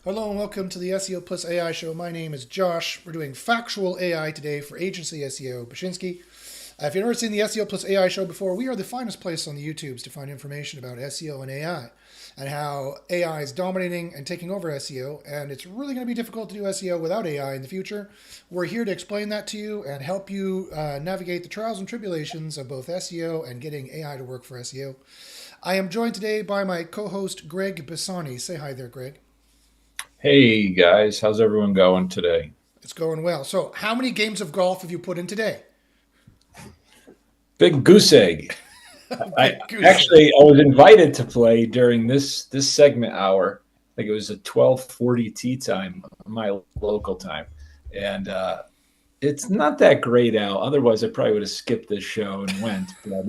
Hello and welcome to the SEO Plus AI show. My name is Josh. We're doing factual AI today for agency SEO Bashinsky. If you've never seen the SEO Plus AI show before, we are the finest place on the YouTubes to find information about SEO and AI and how AI is dominating and taking over SEO. And it's really going to be difficult to do SEO without AI in the future. We're here to explain that to you and help you navigate the trials and tribulations of both SEO and getting AI to work for SEO. I am joined today by my co-host, Greg Bissani. Say hi there, Greg. Hey guys, how's everyone going today? It's going well. So, how many games of golf have you put in today? Big goose egg. I Big goose egg. actually I was invited to play during this segment hour. I think it was a 12:40 tea time, my local time, and it's not that great out. Otherwise, I probably would have skipped this show and went. But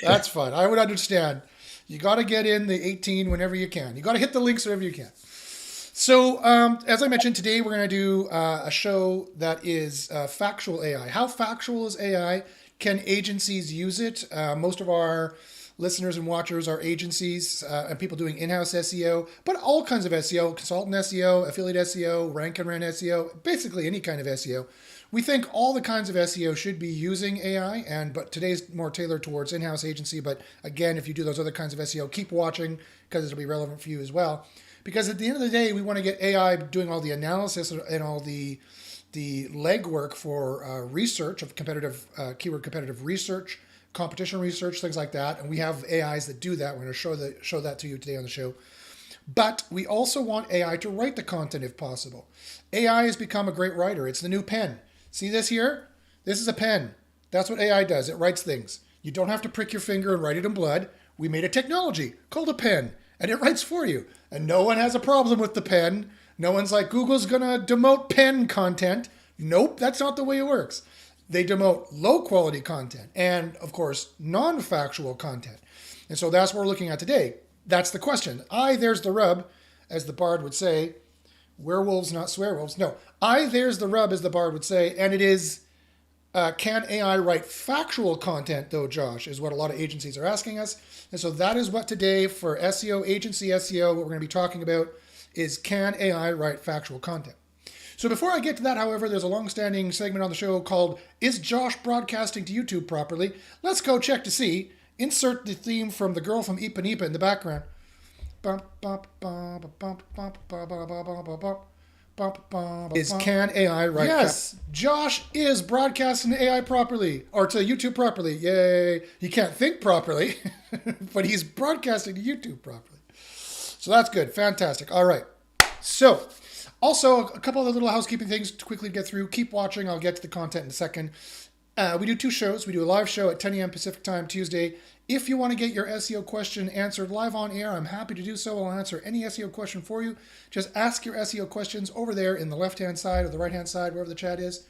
That's fun. I would understand. You got to get in the 18 whenever you can. You got to hit the links whenever you can. So, as I mentioned, today we're going to do a show that is factual AI. How factual is AI? Can agencies use it? Most of our listeners and watchers are agencies and people doing in-house SEO, but all kinds of SEO, consultant SEO, affiliate SEO, rank and rent SEO, basically any kind of SEO. We think all the kinds of SEO should be using AI, but today's more tailored towards in-house agency. But again, if you do those other kinds of SEO, keep watching because it'll be relevant for you as well. Because at the end of the day, we want to get AI doing all the analysis and all the legwork for research of competitive keyword competitive research, competition research, things like that. And we have AIs that do that. We're going to show that to you today on the show. But we also want AI to write the content if possible. AI has become a great writer. It's the new pen. See this here? This is a pen. That's what AI does. It writes things. You don't have to prick your finger and write it in blood. We made a technology called a pen, and it writes for you. And no one has a problem with the pen. No one's like, Google's going to demote pen content. Nope, that's not the way it works. They demote low quality content and, of course, non factual content. And so that's what we're looking at today. That's the question. There's the rub, as the bard would say. Werewolves, not swearwolves. No, there's the rub, as the bard would say. And it is, can AI write factual content, though, Josh, is what a lot of agencies are asking us. And so that is what today for SEO, agency SEO, what we're going to be talking about is can AI write factual content? So before I get to that, however, there's a long-standing segment on the show called Is Josh Broadcasting to YouTube Properly? Let's go check to see. Insert the theme from The Girl from Ipanema in the background. Is can AI write? Yes, Josh is broadcasting to AI properly, or to YouTube properly. Yay. He can't think properly, but he's broadcasting to YouTube properly. So that's good. Fantastic. All right. So, also, a couple of little housekeeping things to quickly get through. Keep watching. I'll get to the content in a second. We do two shows. We do a live show at 10 a.m. Pacific time Tuesday. If you want to get your SEO question answered live on air, I'm happy to do so. I'll answer any SEO question for you. Just ask your SEO questions over there in the left-hand side or the right-hand side, wherever the chat is.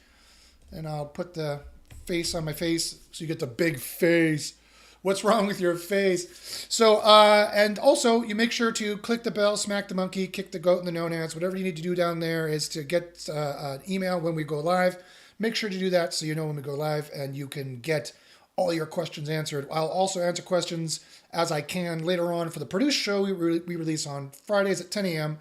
And I'll put the face on my face so you get the big face. What's wrong with your face? So, and also, you make sure to click the bell, smack the monkey, kick the goat in the nonads. Whatever you need to do down there is to get an email when we go live. Make sure to do that so you know when we go live and you can get all your questions answered. I'll also answer questions as I can later on for the produced show we release on Fridays at 10 a.m.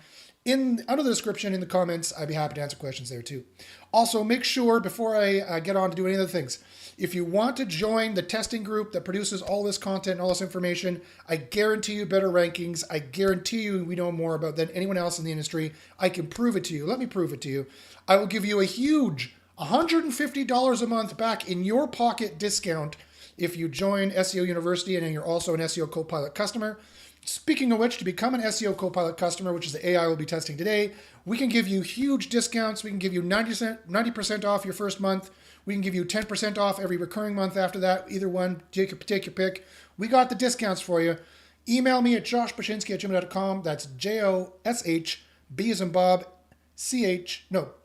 Under the description, in the comments, I'd be happy to answer questions there too. Also, make sure, before I get on to do any other things, if you want to join the testing group that produces all this content and all this information, I guarantee you better rankings. I guarantee you we know more about than anyone else in the industry. I can prove it to you. Let me prove it to you. I will give you a huge $150 a month back in your pocket discount if you join SEO University and you're also an SEO Copilot customer. Speaking of which, to become an SEO Copilot customer, which is the AI we'll be testing today, we can give you huge discounts. We can give you 90% off your first month. We can give you 10% off every recurring month after that. Either one, take your pick. We got the discounts for you. Email me at joshbashinsky@gmail.com. That's Josh, B as in Bob, B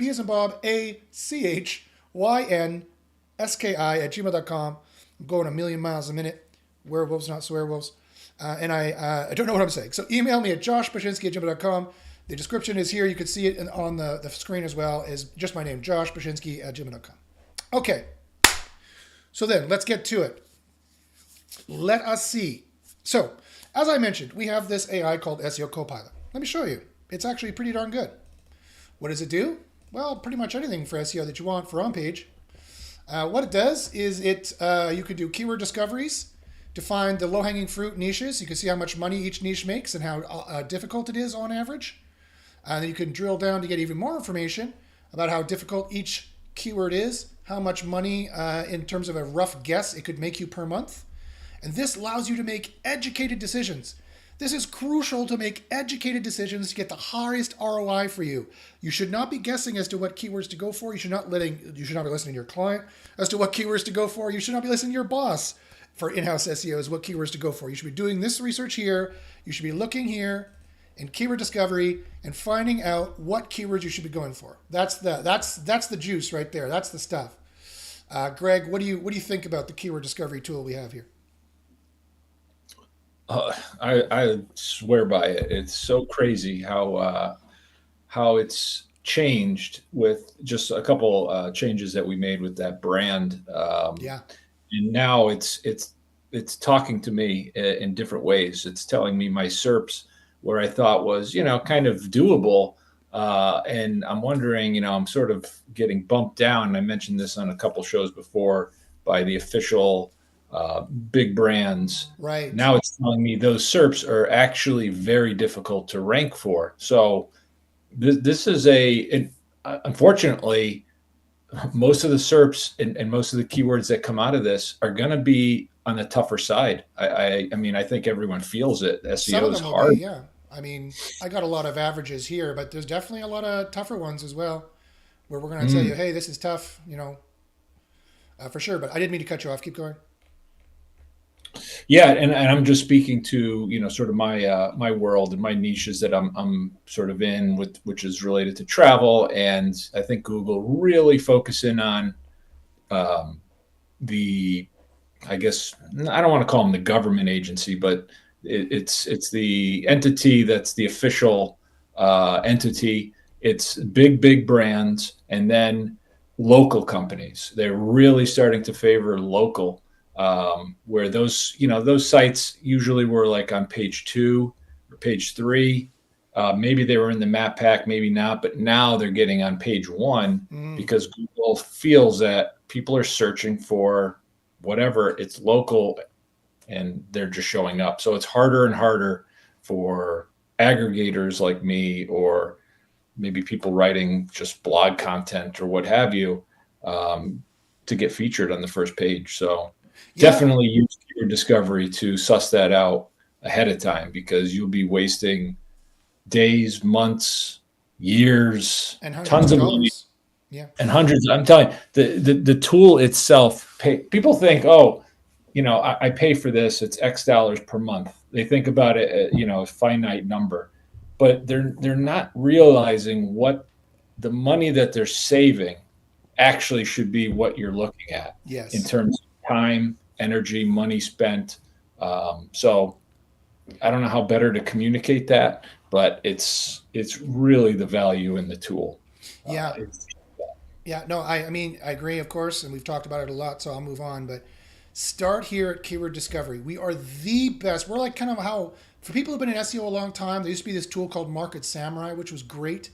as in Bob, ACHYNSKI@gmail.com. I'm going a million miles a minute. Werewolves, not swearwolves. And I don't know what I'm saying. So email me at joshbashinsky@gmail.com. The description is here. You can see it on the screen as well. Is just my name, joshbashinsky@gmail.com. Okay. So then, let's get to it. Let us see. So, as I mentioned, we have this AI called SEO Copilot. Let me show you. It's actually pretty darn good. What does it do? Well, pretty much anything for SEO that you want for on page. What it does is you could do keyword discoveries to find the low-hanging fruit niches. You can see how much money each niche makes and how difficult it is on average. And then you can drill down to get even more information about how difficult each keyword is, how much money in terms of a rough guess it could make you per month. And this allows you to make educated decisions. This is crucial to make educated decisions to get the highest ROI for you. You should not be guessing as to what keywords to go for. You should not be listening to your client as to what keywords to go for. You should not be listening to your boss for in-house SEOs, what keywords to go for. You should be doing this research here. You should be looking here in keyword discovery and finding out what keywords you should be going for. That's the juice right there. That's the stuff. Greg, what do you think about the keyword discovery tool we have here? I swear by it. It's so crazy how it's changed with just a couple changes that we made with that brand. Yeah. And now it's talking to me in different ways. It's telling me my SERPs where I thought was kind of doable. And I'm wondering, I'm sort of getting bumped down. And I mentioned this on a couple shows before by the official big brands. Right. Now it's telling me those SERPs are actually very difficult to rank for. So this is unfortunately, most of the SERPs and most of the keywords that come out of this are going to be on the tougher side. I mean, I think everyone feels it. SEO is hard. Yeah. I mean, I got a lot of averages here, but there's definitely a lot of tougher ones as well, where we're going to tell you, hey, this is tough, for sure. But I didn't mean to cut you off. Keep going. Yeah, and I'm just speaking to sort of my world and my niches that I'm sort of in, which is related to travel, and I think Google really focusing on I guess I don't want to call them the government agency, but it's the entity that's the official entity. It's big brands, and then local companies. They're really starting to favor local. Where those sites usually were like on page 2 or page 3. Maybe they were in the map pack, maybe not, but now they're getting on page 1 because Google feels that people are searching for whatever, it's local, and they're just showing up. So it's harder and harder for aggregators like me, or maybe people writing just blog content or what have you, to get featured on the first page. So definitely use keyword discovery to suss that out ahead of time, because you'll be wasting days, months, years, and tons of money, and hundreds. I'm telling you, the tool itself. People think, I pay for this. It's X dollars per month. They think about it, a finite number, but they're not realizing what the money that they're saving actually should be what you're looking at. Yes. In terms of time, energy, money spent. So I don't know how better to communicate that, but it's really the value in the tool. Yeah. No, I mean, I agree, of course, and we've talked about it a lot, so I'll move on. But start here at keyword discovery. We are the best. We're like kind of how, for people who've been in SEO a long time, there used to be this tool called Market Samurai, which was great.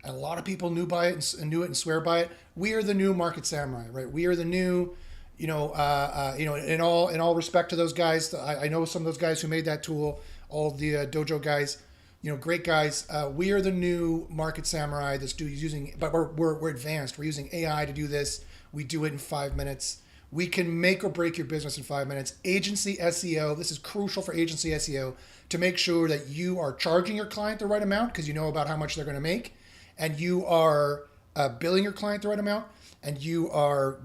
And a lot of people knew it and swear by it. We are the new Market Samurai, right? We are the new, in all respect to those guys. I know some of those guys who made that tool, all the dojo guys, great guys. We are the new Market Samurai that's using, but we're advanced. We're using AI to do this. We do it in 5 minutes. We can make or break your business in 5 minutes. Agency SEO. This is crucial for agency SEO to make sure that you are charging your client the right amount, because you know about how much they're going to make, and you are billing your client the right amount, and you're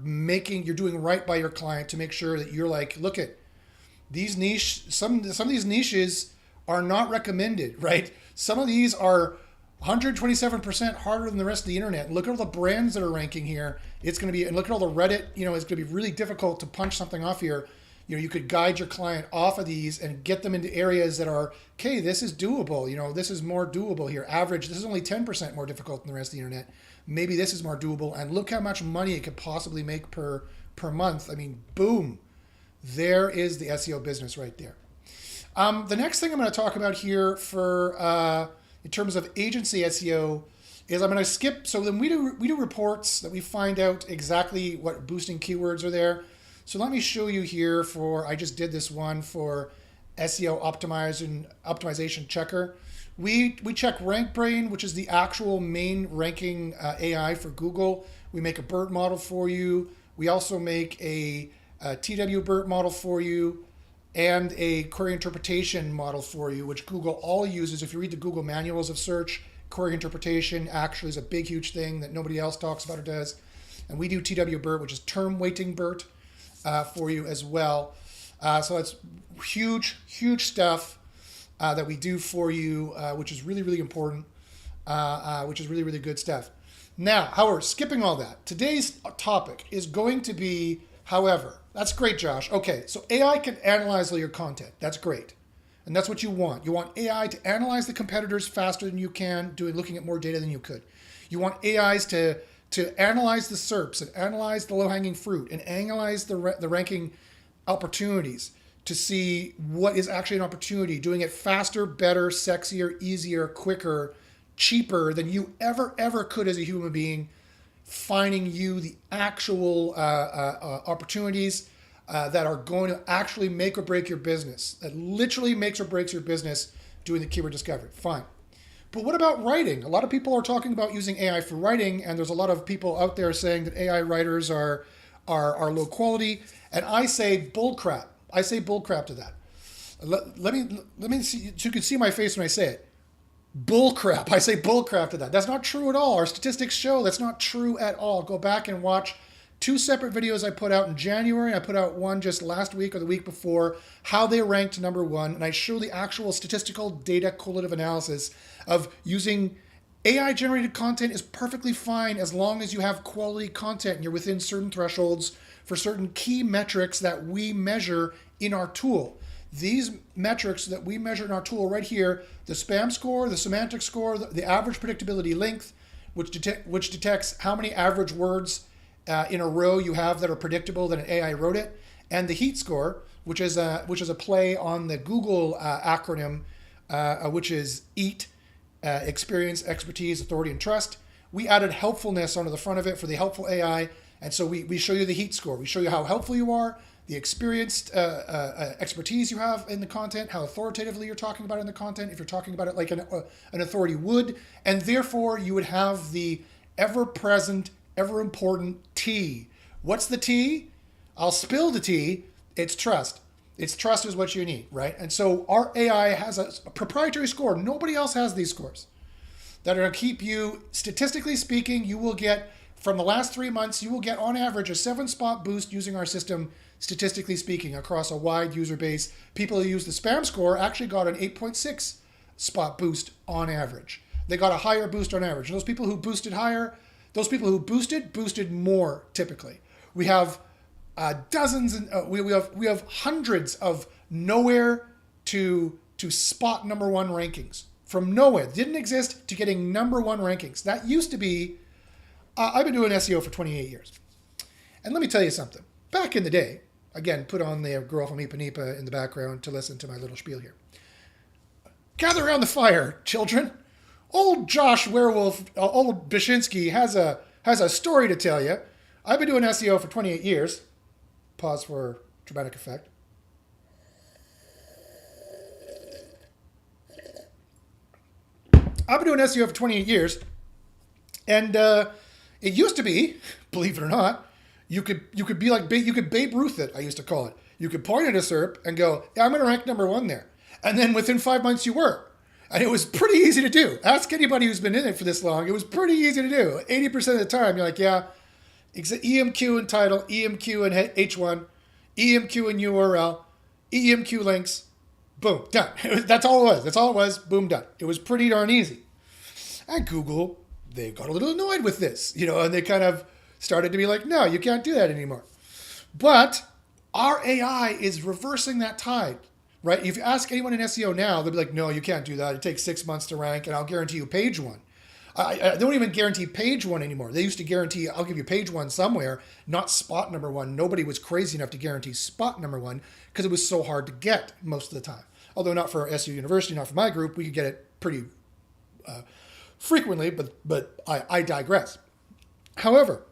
doing right by your client to make sure that you're like, look at these some of these niches are not recommended, right? Some of these are 127% harder than the rest of the internet. And look at all the brands that are ranking here. It's going to be, and look at all the Reddit, it's going to be really difficult to punch something off here. You could guide your client off of these and get them into areas that are, okay, this is doable. This is more doable here. Average, this is only 10% more difficult than the rest of the internet. Maybe this is more doable. And look how much money it could possibly make per month. I mean, boom. There is the SEO business right there. The next thing I'm going to talk about here for terms of agency SEO is I'm going to skip. So then we do reports that we find out exactly what boosting keywords are there. So let me show you here I just did this one for SEO optimization checker. We check RankBrain, which is the actual main ranking AI for Google. We make a BERT model for you. We also make a TW BERT model for you and a query interpretation model for you, which Google all uses. If you read the Google manuals of search, query interpretation actually is a big, huge thing that nobody else talks about or does. And we do TW BERT, which is term weighting BERT for you as well. So it's huge, huge stuff that we do for you, which is really, really important, which is really, really good stuff. Now, however, skipping all that, today's topic is going to be, however, that's great, Josh. Okay, so AI can analyze all your content. That's great. And that's what you want. You want AI to analyze the competitors faster than you can, looking at more data than you could. You want AIs to analyze the SERPs and analyze the low-hanging fruit and analyze the ranking opportunities to see what is actually an opportunity, doing it faster, better, sexier, easier, quicker, cheaper than you ever could as a human being, finding you the actual opportunities that are going to actually make or break your business, that literally makes or breaks your business doing the keyword discovery. Fine. But what about writing? A lot of people are talking about using AI for writing, and there's a lot of people out there saying that AI writers are low quality, and I say bullcrap. I say bullcrap to that. Let me see, so you can see my face when I say it. Bullcrap. I say bullcrap to that. That's not true at all. Our statistics show that's not true at all. Go back and watch 2 separate videos I put out in January. I put out one just last week or the week before, how they ranked #1, and I show the actual statistical data correlative analysis of using AI-generated content is perfectly fine as long as you have quality content and you're within certain thresholds for certain key metrics that we measure in our tool. These metrics that we measure in our tool right here, the spam score, the semantic score, the average predictability length, which detects how many average words in a row you have that are predictable that an AI wrote it, and the heat score, which is a play on the Google acronym, which is EAT, experience, expertise, authority, and trust. We added helpfulness onto the front of it for the helpful AI, and so we show you the heat score. We show you how helpful you are, the experienced expertise you have in the content, how authoritatively you're talking about it in the content, if you're talking about it like an authority would, and therefore you would have the ever-present, ever-important T. What's the T? I'll spill the tea. It's trust. It's trust is what you need, right? And so our AI has a proprietary score. Nobody else has these scores that are going to keep you, statistically speaking, you will get, from the last 3 months, you will get on average a 7-spot boost using our system, statistically speaking, across a wide user base. People who use the spam score actually got an 8.6 spot boost on average. They got a higher boost on average. And those people who boosted higher, those people who boosted more typically. We have dozens, and we have hundreds of nowhere to spot #1 rankings. From nowhere, didn't exist, to getting #1 rankings. That used to be, I've been doing SEO for 28 years. And let me tell you something. Back in the day, again, put on the Girl from Ipanema in the background to listen to my little spiel here. Gather around the fire, children. Old Josh Werewolf, old Bashinsky has a story to tell you. I've been doing SEO for 28 years. Pause for dramatic effect. I've been doing SEO for 28 years, and it used to be, believe it or not, you could be like you could Babe Ruth it. I used to call it. You could point at a SERP and go, "Yeah, I'm going to rank #1 there," and then within 5 months you were, and it was pretty easy to do. Ask anybody who's been in it for this long. It was pretty easy to do. 80% of the time, you're like, "Yeah, EMQ and title, EMQ and H1, EMQ and URL, EMQ links, boom, done." That's all it was. That's all it was. Boom, done. It was pretty darn easy. And Google, they got a little annoyed with this, and they kind of started to be like, "No, you can't do that anymore." But our AI is reversing that tide, right? If you ask anyone in SEO now, they'll be like, "No, you can't do that. It takes 6 months to rank, and I'll guarantee you page 1. I don't even guarantee page 1 anymore. They used to guarantee, "I'll give you page 1 somewhere," not spot #1. Nobody was crazy enough to guarantee spot #1 because it was so hard to get most of the time. Although not for SEO University, not for my group, we could get it pretty frequently, but I digress. However,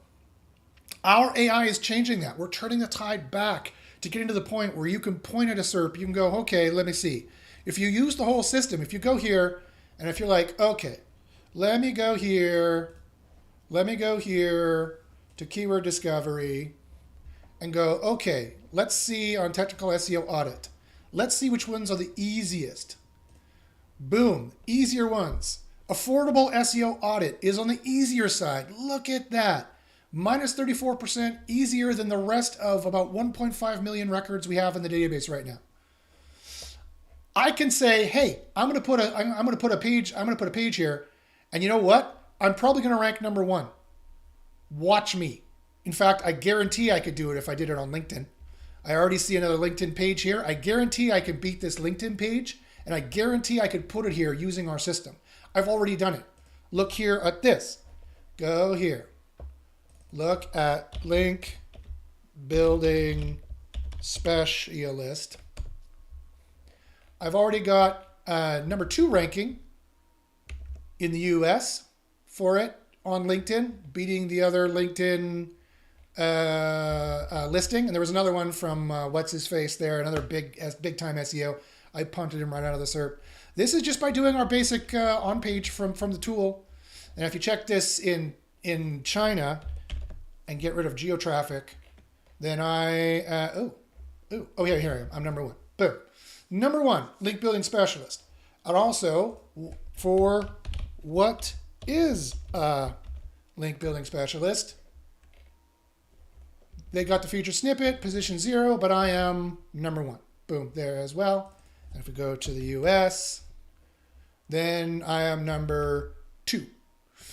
our AI is changing that. We're turning the tide back to getting to the point where you can point at a SERP, you can go, okay, let me see. If you use the whole system, if you go here, and if you're like, okay, let me go here to keyword discovery and go, okay, let's see on technical SEO audit. Let's see which ones are the easiest. Boom, easier ones. Affordable SEO audit is on the easier side. Look at that. Minus 34% easier than the rest of about 1.5 million records we have in the database right now. I can say, hey, I'm going to put a page here, and you know what? I'm probably going to rank number 1. Watch me. In fact, I guarantee I could do it if I did it on LinkedIn. I already see another LinkedIn page here. I guarantee I could beat this LinkedIn page, and I guarantee I could put it here using our system. I've already done it. Look here at this. Go here. Look at link building specialist. I've already got number 2 ranking in the US for it on LinkedIn, beating the other LinkedIn listing. And there was another one from what's his face there, another big time SEO. I punted him right out of the SERP. This is just by doing our basic on page from the tool. And if you check this in China and get rid of geo traffic, then here I am. I'm number 1. Boom. Number 1, link building specialist. And also, for what is a link building specialist? They got the featured snippet, position 0, but I am number 1. Boom, there as well. And if we go to the US, then I am number 2.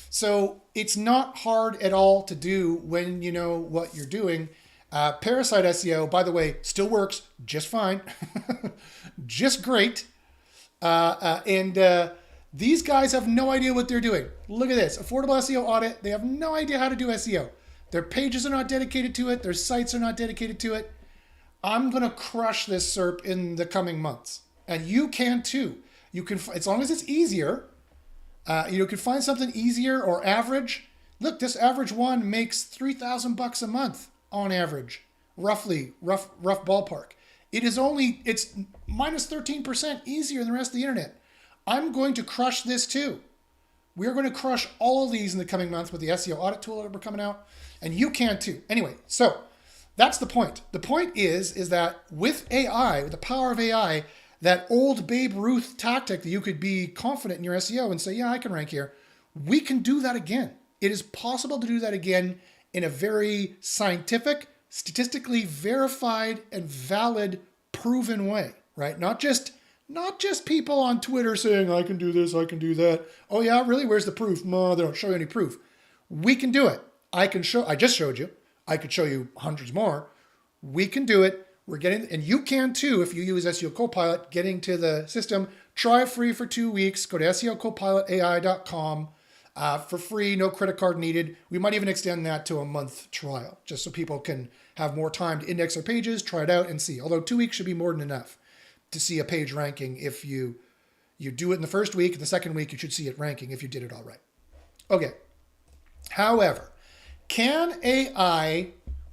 So it's not hard at all to do when you know what you're doing. Parasite SEO, by the way, still works just fine, just great. And these guys have no idea what they're doing. Look at this, affordable SEO audit. They have no idea how to do SEO. Their pages are not dedicated to it. Their sites are not dedicated to it. I'm going to crush this SERP in the coming months. And you can too. You can, as long as it's easier, you can find something easier or average. Look, this average one makes $3,000 a month on average, rough ballpark. It's minus 13% easier than the rest of the internet. I'm going to crush this too. We're going to crush all of these in the coming months with the SEO audit tool that we're coming out, and you can too. Anyway, so that's the point. The point is that with AI, with the power of AI, that old Babe Ruth tactic that you could be confident in your SEO and say, yeah, I can rank here, we can do that again. It is possible to do that again in a very scientific, statistically verified and valid, proven way, right? Not just people on Twitter saying, I can do this, I can do that. Oh yeah, really? Where's the proof? No, they don't show you any proof. We can do it. I just showed you. I could show you hundreds more. We can do it. We're getting, and you can too if you use SEO Copilot, getting to the system. Try it free for 2 weeks. Go to SEOcopilotai.com for free, no credit card needed. We might even extend that to a month trial, just so people can have more time to index their pages, try it out and see. Although 2 weeks should be more than enough to see a page ranking. If you do it in the first week, the second week you should see it ranking if you did it all right. Okay. However, can AI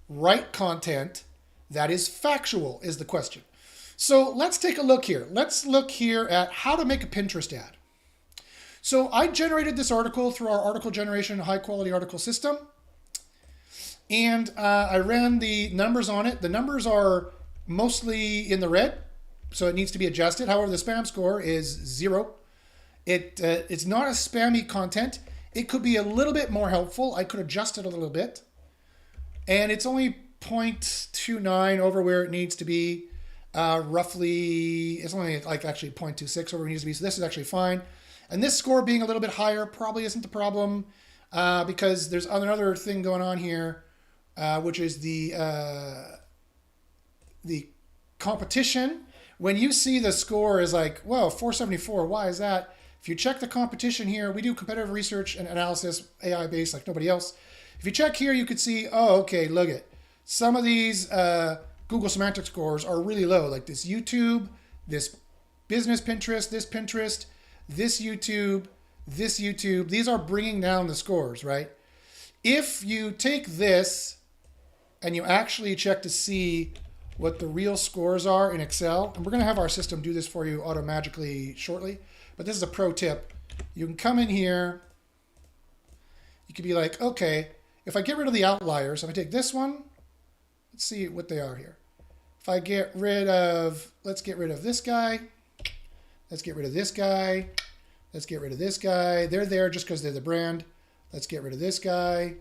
write content that is factual is the question. So let's take a look here. Let's look here at how to make a Pinterest ad. So I generated this article through our article generation high quality article system. And I ran the numbers on it. The numbers are mostly in the red, so it needs to be adjusted. However, the spam score is 0. It's not a spammy content. It could be a little bit more helpful. I could adjust it a little bit. And it's only 0.29 over where it needs to be. Roughly, it's only like actually 0.26 over where it needs to be. So this is actually fine. And this score being a little bit higher probably isn't the problem because there's another thing going on here, which is the competition. When you see the score is like, whoa, 474, why is that? If you check the competition here, we do competitive research and analysis, AI-based like nobody else. If you check here, you could see, oh, okay, look at some of these Google semantic scores are really low, like this YouTube, this business Pinterest, this YouTube, this YouTube. These are bringing down the scores, right? If you take this and you actually check to see what the real scores are in Excel, and we're going to have our system do this for you automatically shortly, but this is a pro tip. You can come in here. You could be like, okay, if I get rid of the outliers, if I take this one, let's see what they are here. If I get rid of, let's get rid of this guy. Let's get rid of this guy. Let's get rid of this guy. They're there just because they're the brand. Let's get rid of this guy.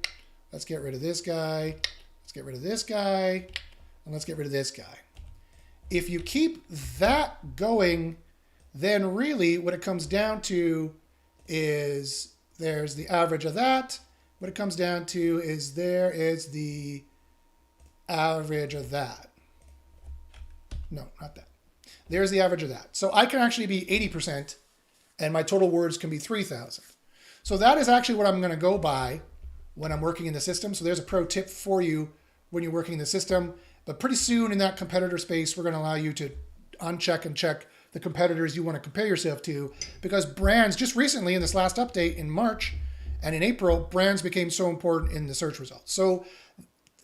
Let's get rid of this guy. Let's get rid of this guy. And let's get rid of this guy. If you keep that going, then really what it comes down to is there's the average of that. What it comes down to is there is the average of that. No, not that. There's the average of that. So I can actually be 80% and my total words can be 3,000. So that is actually what I'm going to go by when I'm working in the system. So there's a pro tip for you when you're working in the system. But pretty soon in that competitor space, we're going to allow you to uncheck and check the competitors you want to compare yourself to, because brands just recently in this last update in March and in April, brands became so important in the search results. So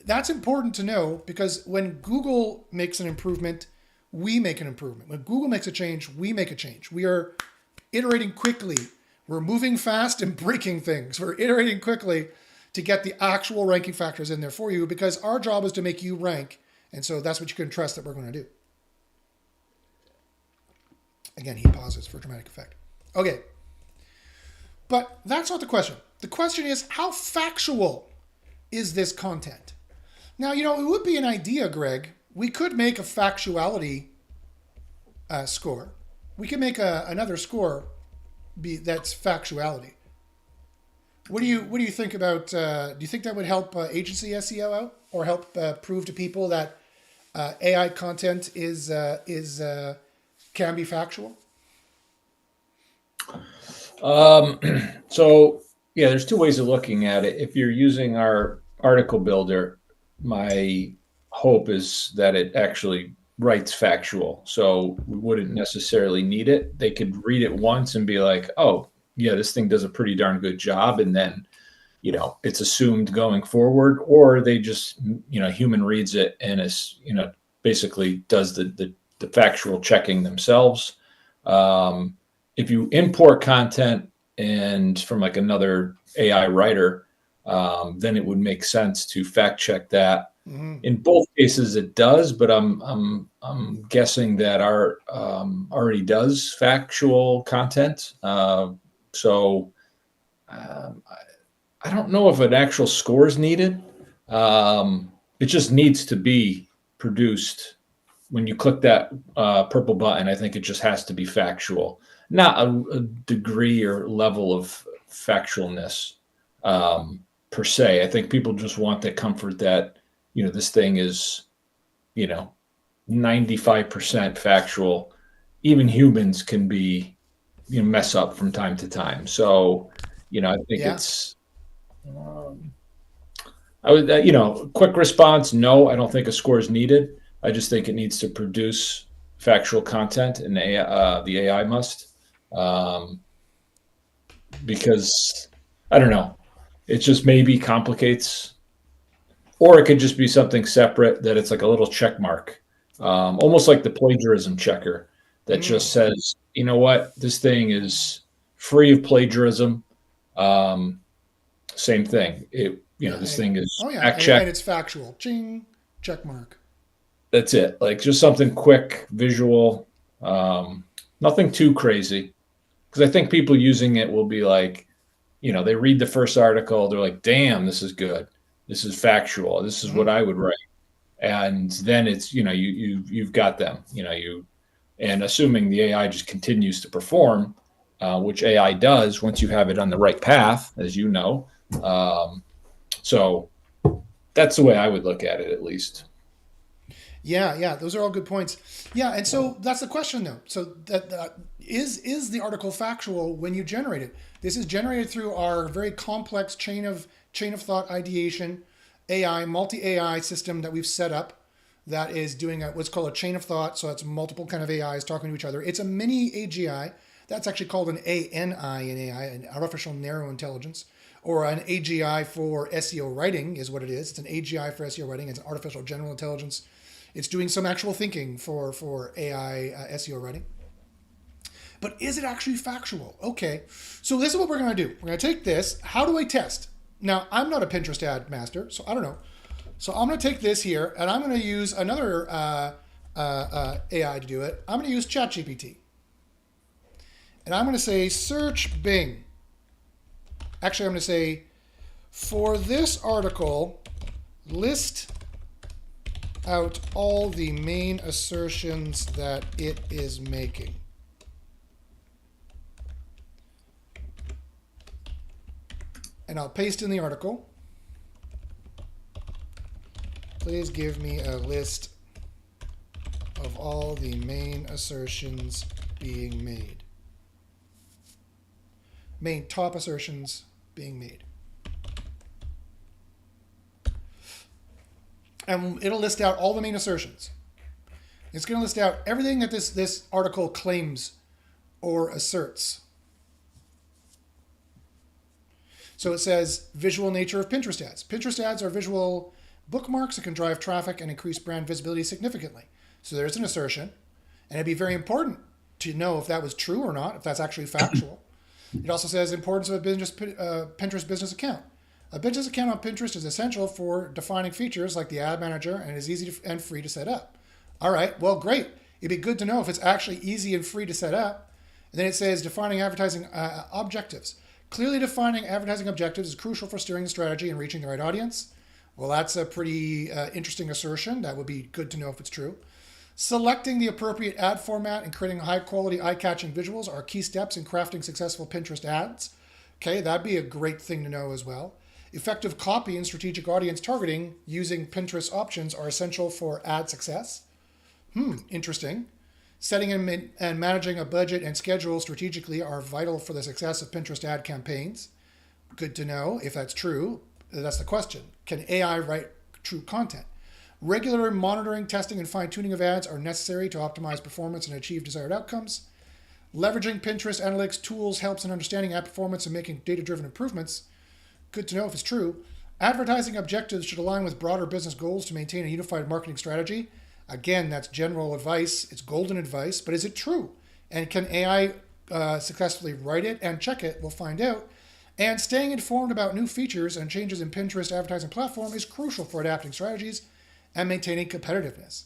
that's important to know, because when Google makes an improvement, we make an improvement. When Google makes a change, we make a change. We are iterating quickly. We're moving fast and breaking things. We're iterating quickly to get the actual ranking factors in there for you, because our job is to make you rank. And so that's what you can trust that we're going to do. Again, he pauses for dramatic effect. Okay. But that's not the question. The question is, how factual is this content? Now, it would be an idea, Greg. We could make a factuality score. We could make another score that's factuality. What do you think about? Do you think that would help agency SEO out, or help prove to people that AI content can be factual? So yeah, there's two ways of looking at it. If you're using our article builder, my hope is that it actually writes factual. So we wouldn't necessarily need it. They could read it once and be like, oh, yeah, this thing does a pretty darn good job. And then, it's assumed going forward, or they just, human reads it and is, basically does the factual checking themselves. If you import content and from like another AI writer, then it would make sense to fact check that. Mm-hmm. In both cases, it does, but I'm guessing that our already does factual content. So I don't know if an actual score is needed. It just needs to be produced. When you click that purple button, I think it just has to be factual, not a degree or level of factualness per se. I think people just want the comfort that, this thing is, 95% factual. Even humans can be, mess up from time to time. So, I think it's, I would, quick response. No, I don't think a score is needed. I just think it needs to produce factual content, and the AI must, because I don't know, it just maybe complicates, or it could just be something separate that it's like a little check mark, almost like the plagiarism checker that just says, you know what, this thing is free of plagiarism. Same thing. This thing is fact check, and it's factual. Ching, check mark. That's it. Like just something quick, visual, nothing too crazy. Because I think people using it will be like, they read the first article, they're like, damn, this is good. This is factual. This is what I would write. And then it's, you've got them, and assuming the AI just continues to perform, which AI does once you have it on the right path, as you know. So that's the way I would look at it, at least. Yeah, those are all good points. Yeah, and so that's the question, though. So that is the article factual when you generate it? This is generated through our very complex chain of thought ideation AI, multi-AI system that we've set up that is doing what's called a chain of thought. So it's multiple kind of AIs talking to each other. It's a mini AGI That's actually called an ANI in AI, an artificial narrow intelligence, or an AGI for SEO writing is what it is. It's an AGI for SEO writing. It's an artificial general intelligence. It's doing some actual thinking for AI SEO writing. But is it actually factual? Okay, so this is what we're going to do. We're going to take this. How do I test? Now, I'm not a Pinterest ad master, so I don't know. So I'm going to take this here, and I'm going to use another AI to do it. I'm going to use ChatGPT. And I'm going to say search Bing. Actually, I'm going to say, for this article, list out all the main assertions that it is making. And I'll paste in the article. Please give me a list of all the main assertions being made. Main top assertions being made. And it'll list out all the main assertions. It's going to list out everything that this article claims or asserts. So it says visual nature of Pinterest ads. Pinterest ads are visual bookmarks that can drive traffic and increase brand visibility significantly. So there's an assertion, and it'd be very important to know if that was true or not, if that's actually factual. It also says importance of a Pinterest business account. A business account on Pinterest is essential for defining features like the ad manager and is easy and free to set up. All right, well, great. It'd be good to know if it's actually easy and free to set up. And then it says defining advertising objectives. Clearly defining advertising objectives is crucial for steering the strategy and reaching the right audience. Well, that's a pretty interesting assertion. That would be good to know if it's true. Selecting the appropriate ad format and creating high-quality, eye-catching visuals are key steps in crafting successful Pinterest ads. Okay, that'd be a great thing to know as well. Effective copy and strategic audience targeting using Pinterest options are essential for ad success. Interesting. Setting and managing a budget and schedule strategically are vital for the success of Pinterest ad campaigns. Good to know if that's true. That's the question. Can AI write true content? Regular monitoring, testing, and fine-tuning of ads are necessary to optimize performance and achieve desired outcomes. Leveraging Pinterest analytics tools helps in understanding ad performance and making data-driven improvements. Good to know if it's true. Advertising objectives should align with broader business goals to maintain a unified marketing strategy. Again, that's general advice. It's golden advice, but is it true? And can AI successfully write it and check it? We'll find out. And staying informed about new features and changes in Pinterest advertising platform is crucial for adapting strategies and maintaining competitiveness.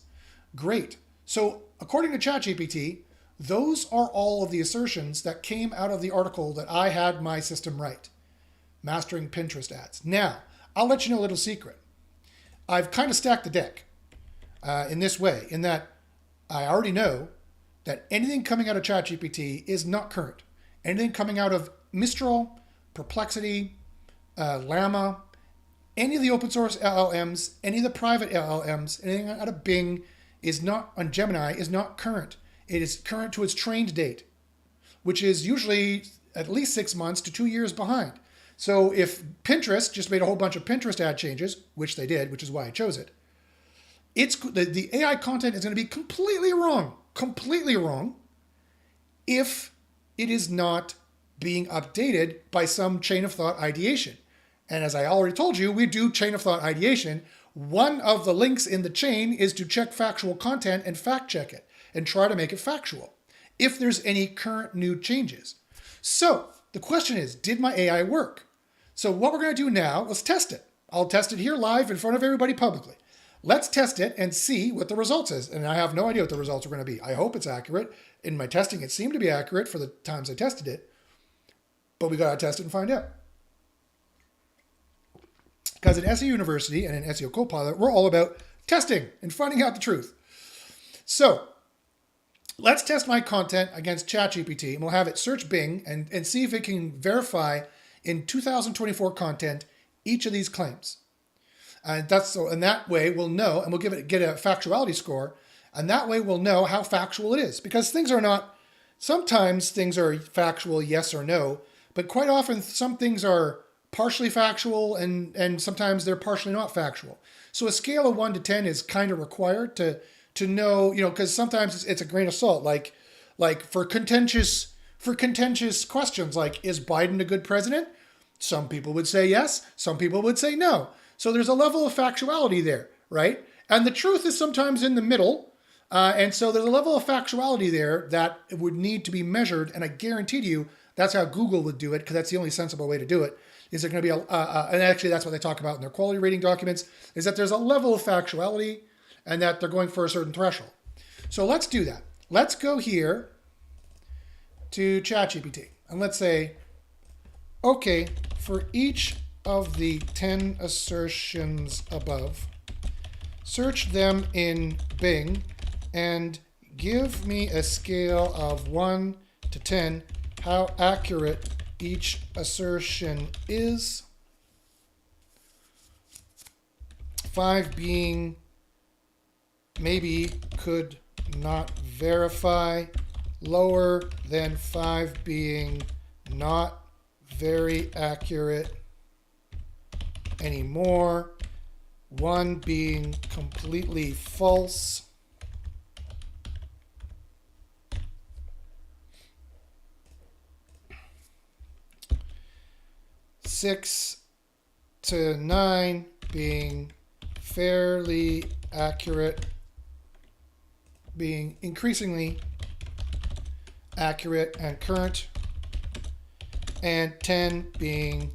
Great. So according to ChatGPT, those are all of the assertions that came out of the article that I had my system write. Mastering Pinterest ads. Now, I'll let you know a little secret. I've kind of stacked the deck in this way, in that I already know that anything coming out of ChatGPT is not current. Anything coming out of Mistral, Perplexity, Llama, any of the open source LLMs, any of the private LLMs, anything out of Bing is not on Gemini is not current. It is current to its trained date, which is usually at least 6 months to 2 years behind. So if Pinterest just made a whole bunch of Pinterest ad changes, which they did, which is why I chose it, the AI content is going to be completely wrong if it is not being updated by some chain of thought ideation. And as I already told you, we do chain of thought ideation. One of the links in the chain is to check factual content and fact check it and try to make it factual if there's any current new changes. So the question is, did my AI work? So what we're going to do now, let's test it. I'll test it here live in front of everybody publicly. Let's test it and see what the results is. And I have no idea what the results are going to be. I hope it's accurate. In my testing, it seemed to be accurate for the times I tested it. But we got to test it and find out. Because at SEO University and in SEO Copilot, we're all about testing and finding out the truth. So let's test my content against ChatGPT, and we'll have it search Bing and see if it can verify in 2024 content each of these claims. And that way we'll know, and we'll get a factuality score, and that way we'll know how factual it is. Because sometimes things are factual, yes or no, but quite often some things are partially factual and sometimes they're partially not factual. So a scale of 1 to 10 is kind of required to know, because sometimes it's a grain of salt. Like for contentious for contentious questions like, is Biden a good president? Some people would say yes, some people would say no. So there's a level of factuality there, right? And the truth is sometimes in the middle. And so there's a level of factuality there that would need to be measured. And I guarantee to you, that's how Google would do it, because that's the only sensible way to do it. Is there going to be and actually that's what they talk about in their quality rating documents, is that there's a level of factuality and that they're going for a certain threshold. So let's do that. Let's go here to ChatGPT and let's say, okay, for each of the 10 assertions above, search them in Bing and give me a scale of 1 to 10 how accurate each assertion is. 5 being maybe, could not verify, lower than 5 being not very accurate anymore, 1 being completely false, 6 to 9 being fairly accurate, being increasingly accurate and current, and 10 being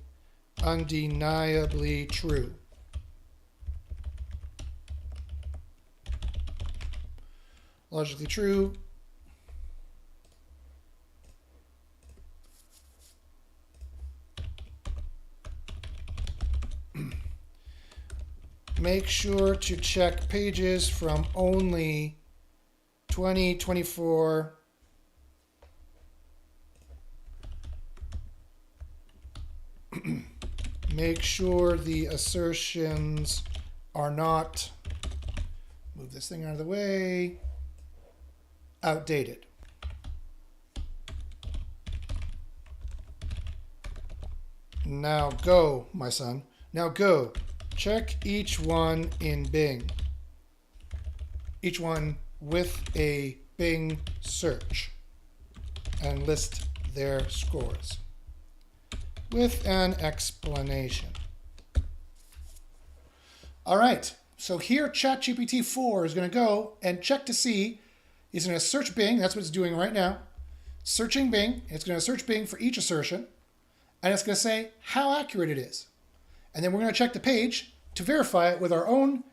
undeniably true. Logically true. Make sure to check pages from only 2024 make sure the assertions are not, move this thing out of the way, outdated. Now go, my son. Now go. Check each one in Bing. Each one with a Bing search and list their scores with an explanation. All right, so here ChatGPT 4 is going to go and check to see, he's going to search Bing, that's what it's doing right now. Searching Bing, it's going to search Bing for each assertion, and it's going to say how accurate it is. And then we're going to check the page to verify it with our own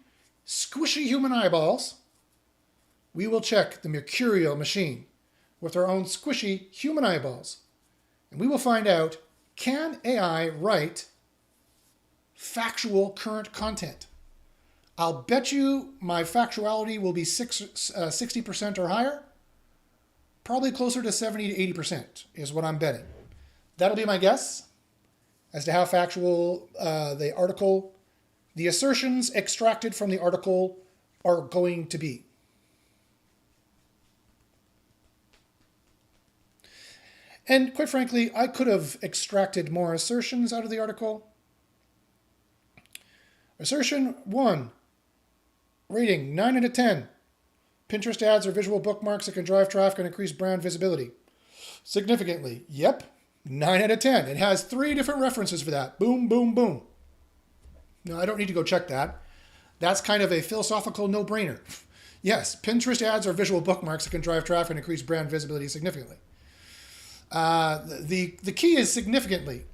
squishy human eyeballs. We will check the mercurial machine with our own squishy human eyeballs. And we will find out, can AI write factual current content? I'll bet you my factuality will be 60% or higher. Probably closer to 70 to 80% is what I'm betting. That'll be my guess as to how factual the article, the assertions extracted from the article are going to be. And quite frankly, I could have extracted more assertions out of the article. Assertion 1, rating 9 out of 10. Pinterest ads are visual bookmarks that can drive traffic and increase brand visibility significantly. Yep, 9 out of 10. It has 3 different references for that. Boom, boom, boom. No, I don't need to go check that. That's kind of a philosophical no-brainer. Yes, Pinterest ads are visual bookmarks that can drive traffic and increase brand visibility significantly. The key is significantly.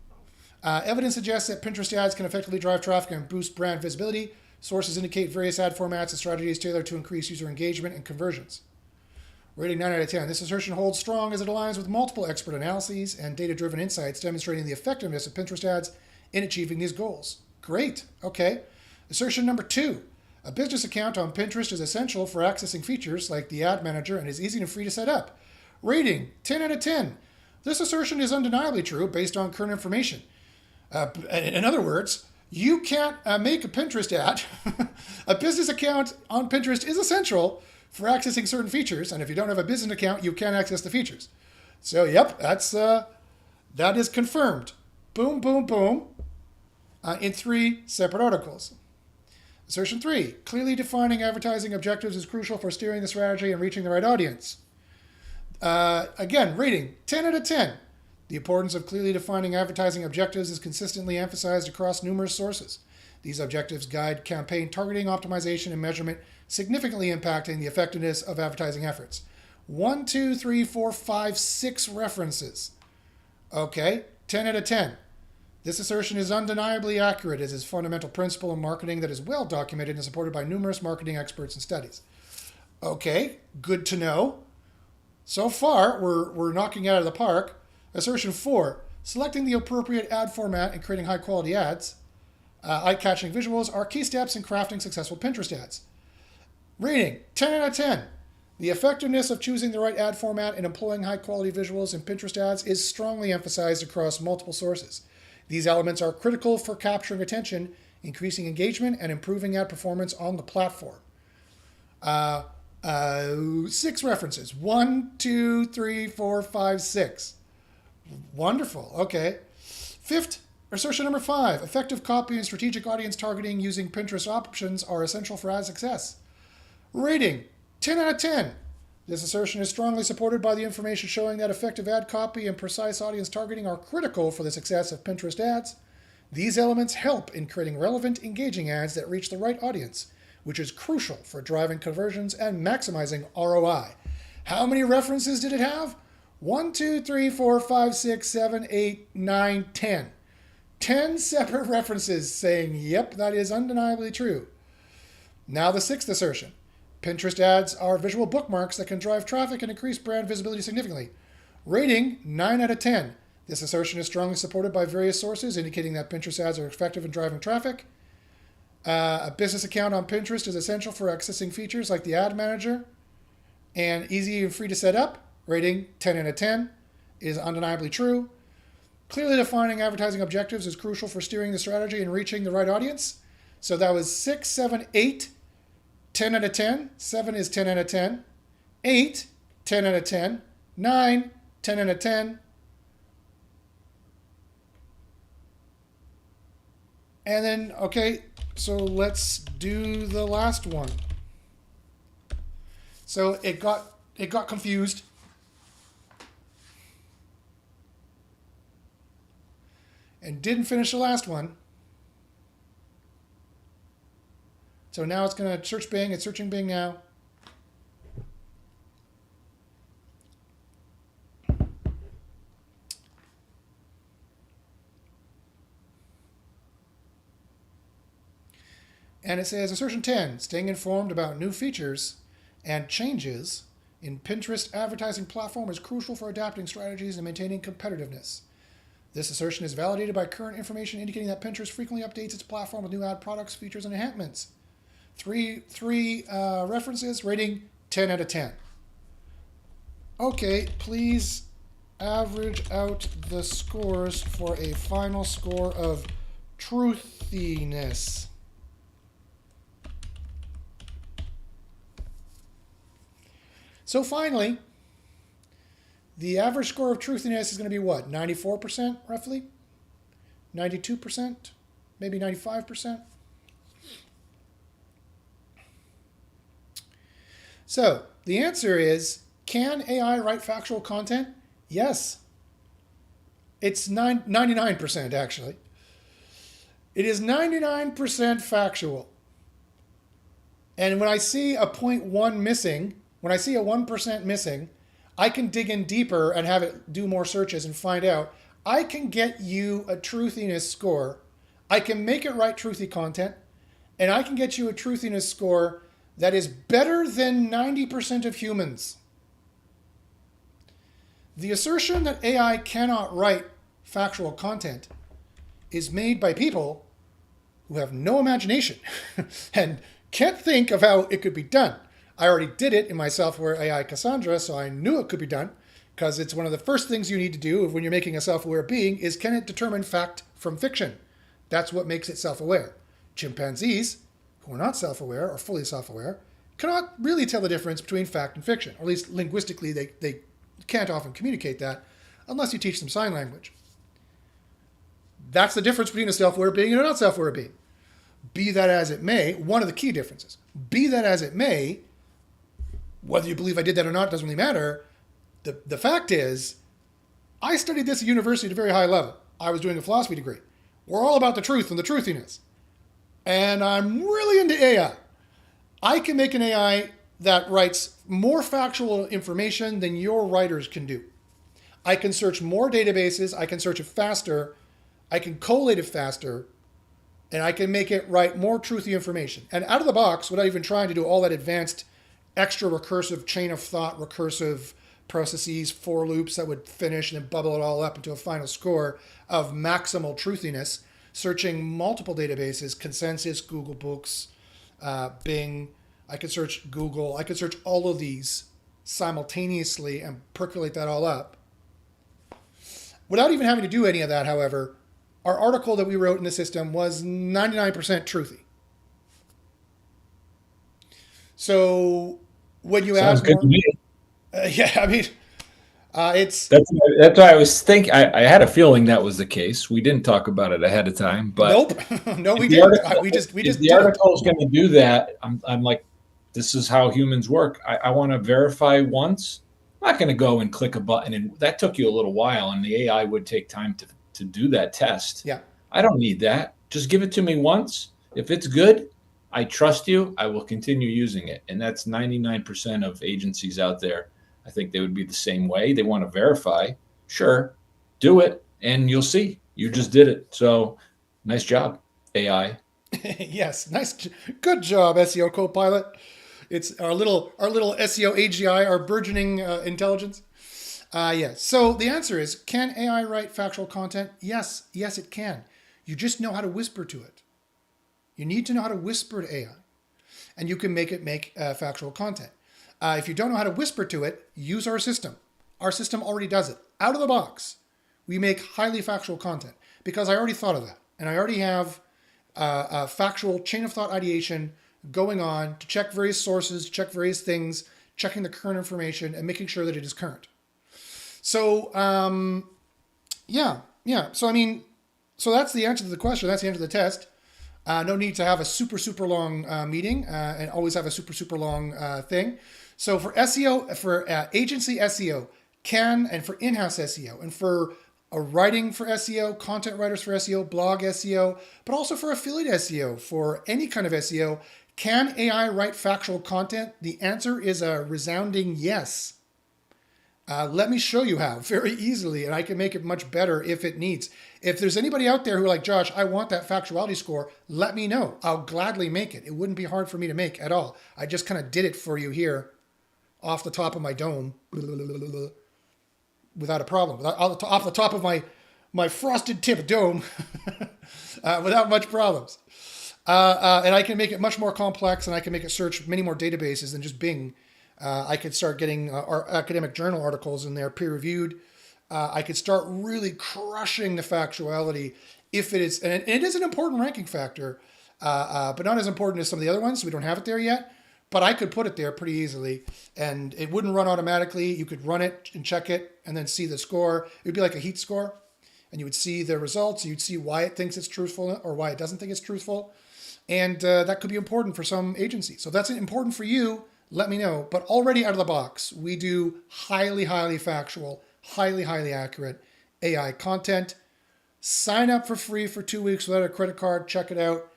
Evidence suggests that Pinterest ads can effectively drive traffic and boost brand visibility. Sources indicate various ad formats and strategies tailored to increase user engagement and conversions. Rating 9 out of 10. This assertion holds strong as it aligns with multiple expert analyses and data-driven insights demonstrating the effectiveness of Pinterest ads in achieving these goals. Great. Okay. Assertion number 2. A business account on Pinterest is essential for accessing features like the ad manager and is easy and free to set up. Rating 10 out of 10. This assertion is undeniably true based on current information. In other words, you can't make a Pinterest ad. A business account on Pinterest is essential for accessing certain features, and if you don't have a business account, you can't access the features. So, yep, that is confirmed. Boom, boom, boom, in 3 separate articles. Assertion 3, clearly defining advertising objectives is crucial for steering the strategy and reaching the right audience. Again, rating 10 out of 10. The importance of clearly defining advertising objectives is consistently emphasized across numerous sources. These objectives guide campaign targeting, optimization, and measurement, significantly impacting the effectiveness of advertising efforts. 1, 2, 3, 4, 5, 6 references. Okay, 10 out of 10. This assertion is undeniably accurate as is fundamental principle in marketing that is well documented and supported by numerous marketing experts and studies. Okay, good to know. So far, we're knocking it out of the park. Assertion 4, selecting the appropriate ad format and creating high-quality ads, eye-catching visuals are key steps in crafting successful Pinterest ads. Rating, 10 out of 10. The effectiveness of choosing the right ad format and employing high-quality visuals in Pinterest ads is strongly emphasized across multiple sources. These elements are critical for capturing attention, increasing engagement, and improving ad performance on the platform. 6 references. 1, 2, 3, 4, 5, 6. Wonderful. Okay. Fifth, assertion number 5. Effective copy and strategic audience targeting using Pinterest options are essential for ad success. Rating, 10 out of 10. This assertion is strongly supported by the information showing that effective ad copy and precise audience targeting are critical for the success of Pinterest ads. These elements help in creating relevant, engaging ads that reach the right audience, which is crucial for driving conversions and maximizing ROI. How many references did it have? 1, 2, 3, 4, 5, 6, 7, 8, 9, 10. 10 separate references saying, yep, that is undeniably true. Now the 6th assertion. Pinterest ads are visual bookmarks that can drive traffic and increase brand visibility significantly. Rating, 9 out of 10. This assertion is strongly supported by various sources, indicating that Pinterest ads are effective in driving traffic. A business account on Pinterest is essential for accessing features like the ad manager and easy and free to set up. Rating, 10 out of 10. It is undeniably true. Clearly defining advertising objectives is crucial for steering the strategy and reaching the right audience. So that was 6, 7, 8. 10 out of 10. 7 is 10 out of 10. 8, 10 out of 10. 9, 10 out of 10. And then, okay, so let's do the last one. So it got confused. And didn't finish the last one. So now it's going to search Bing. It's searching Bing now. And it says, assertion 10, staying informed about new features and changes in Pinterest advertising platform is crucial for adapting strategies and maintaining competitiveness. This assertion is validated by current information indicating that Pinterest frequently updates its platform with new ad products, features, and enhancements. Three references, rating 10 out of 10. Okay, please average out the scores for a final score of truthiness. So finally, the average score of truthiness is going to be what? 94% roughly? 92%? Maybe 95%? So the answer is, can AI write factual content? Yes. It's 99% actually. It is 99% factual. And when I see a 0.1 missing, when I see a 1% missing, I can dig in deeper and have it do more searches and find out. I can get you a truthiness score. I can make it write truthy content, and I can get you a truthiness score that is better than 90% of humans. The assertion that AI cannot write factual content is made by people who have no imagination and can't think of how it could be done. I already did it in my software AI Cassandra, so I knew it could be done, because it's one of the first things you need to do when you're making a self-aware being is, can it determine fact from fiction? That's what makes it self-aware. Chimpanzees, who are not self-aware or fully self-aware, cannot really tell the difference between fact and fiction. Or at least linguistically, they can't often communicate that unless you teach them sign language. That's the difference between a self-aware being and a not self-aware being. Be that as it may, one of the key differences. Be that as it may, whether you believe I did that or not doesn't really matter. The fact is, I studied this at university at a very high level. I was doing a philosophy degree. We're all about the truth and the truthiness. And I'm really into AI. I can make an AI that writes more factual information than your writers can do. I can search more databases. I can search it faster. I can collate it faster. And I can make it write more truthy information. And out of the box, without even trying to do all that advanced, extra recursive chain of thought, recursive processes, for loops that would finish and then bubble it all up into a final score of maximal truthiness, searching multiple databases, Consensus, Google Books, Bing. I could search Google. I could search all of these simultaneously and percolate that all up. Without even having to do any of that, however, our article that we wrote in the system was 99% truthy. So when you Sounds add good more, to me. Yeah, I mean, it's That's why I was thinking. I had a feeling that was the case. We didn't talk about it ahead of time, but nope, no, we if the didn't. article, We just if the did it. article is going to do that, I'm like, this is how humans work. I want to verify once. I'm not going to go and click a button, and that took you a little while, and the AI would take time to do that test. Yeah. I don't need that. Just give it to me once. If it's good, I trust you. I will continue using it, and that's 99% of agencies out there. I think they would be the same way. They want to verify. Sure, do it, and you'll see. You just did it. So, nice job, AI. Yes, nice, good job, SEO Copilot. It's our little SEO AGI, our burgeoning intelligence. Yes. So the answer is, can AI write factual content? Yes, it can. You just know how to whisper to it. You need to know how to whisper to AI, and you can make it make factual content. If you don't know how to whisper to it, use our system. Our system already does it. Out of the box, we make highly factual content because I already thought of that. And I already have a factual chain of thought ideation going on to check various sources, check various things, checking the current information and making sure that it is current. So, yeah. So, I mean, so that's the answer to the question. That's the answer to the test. No need to have a super long meeting and always have a super long thing. So for SEO, for agency SEO, and for in-house SEO, and for writing for SEO, content writers for SEO, blog SEO, but also for affiliate SEO, for any kind of SEO, can AI write factual content? The answer is a resounding yes. Let me show you how very easily, and I can make it much better if it needs. If there's anybody out there who are like, Josh, I want that factuality score, let me know. I'll gladly make it. It wouldn't be hard for me to make at all. I just kind of did it for you here off the top of my dome without a problem. Off the top of my frosted tip dome without much problems. And I can make it much more complex, and I can make it search many more databases than just Bing. I could start getting our academic journal articles in there, peer-reviewed. I could start really crushing the factuality if it is, and it is an important ranking factor, but not as important as some of the other ones. So we don't have it there yet, but I could put it there pretty easily, and it wouldn't run automatically. You could run it and check it, and then see the score. It would be like a heat score, and you would see the results. You'd see why it thinks it's truthful or why it doesn't think it's truthful, and that could be important for some agencies. So if that's important for you, let me know. But already out of the box, we do highly factual, highly accurate AI content. Sign up for free for 2 weeks without a credit card. Check it out.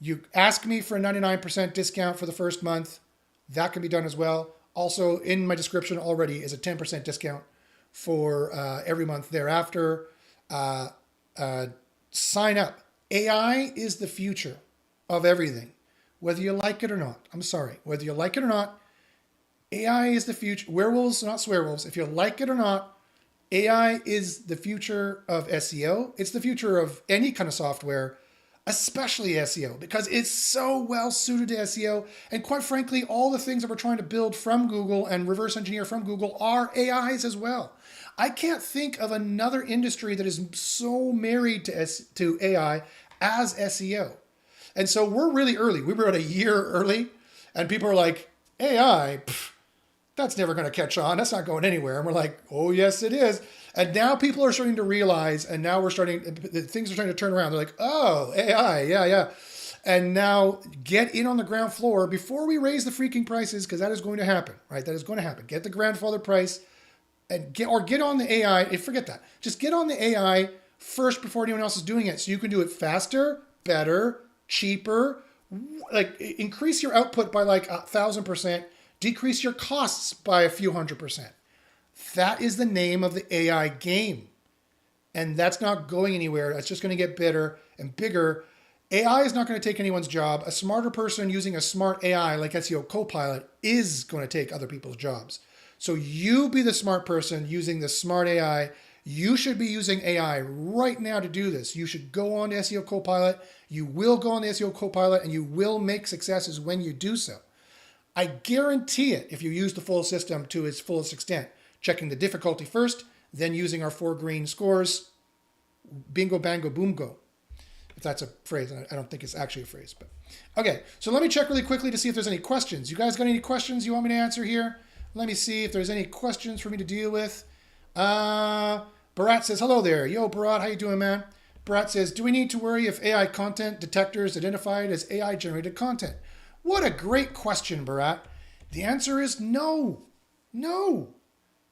You ask me for a 99% discount for the first month. That can be done as well. Also, in my description already is a 10% discount for every month thereafter. Sign up. AI is the future of everything, whether you like it or not. I'm sorry. Whether you like it or not, AI is the future. Werewolves, not swearwolves. If you like it or not, AI is the future of SEO. It's the future of any kind of software, especially SEO, because it's so well suited to SEO. And quite frankly, all the things that we're trying to build from Google and reverse engineer from Google are AIs as well. I can't think of another industry that is so married to AI as SEO. And so we're really early. We were at a year early, and people are like, AI, that's never going to catch on. That's not going anywhere. And we're like, oh, yes, it is. And now people are starting to realize, and now things are starting to turn around. They're like, oh, AI, yeah. And now get in on the ground floor before we raise the freaking prices, because that is going to happen, right? That is going to happen. Get the grandfather price and get on the AI. Forget that. Just get on the AI first before anyone else is doing it, so you can do it faster, better, cheaper. Like increase your output by like 1,000%, decrease your costs by a few 100%. That is the name of the AI game. And that's not going anywhere. It's just going to get better and bigger. AI is not going to take anyone's job. A smarter person using a smart AI like SEO Copilot is going to take other people's jobs. So you be the smart person using the smart AI. You should be using AI right now to do this. You should go on to SEO Copilot. You will go on to SEO Copilot and you will make successes when you do so. I guarantee it if you use the full system to its fullest extent. Checking the difficulty first, then using our 4 green scores. Bingo, bango, boom, go. If that's a phrase, I don't think it's actually a phrase. But okay, so let me check really quickly to see if there's any questions. You guys got any questions you want me to answer here? Let me see if there's any questions for me to deal with. Barat says, hello there. Yo, Barat, how you doing, man? Barat says, do we need to worry if AI content detectors identify it as AI-generated content? What a great question, Barat. The answer is no. No.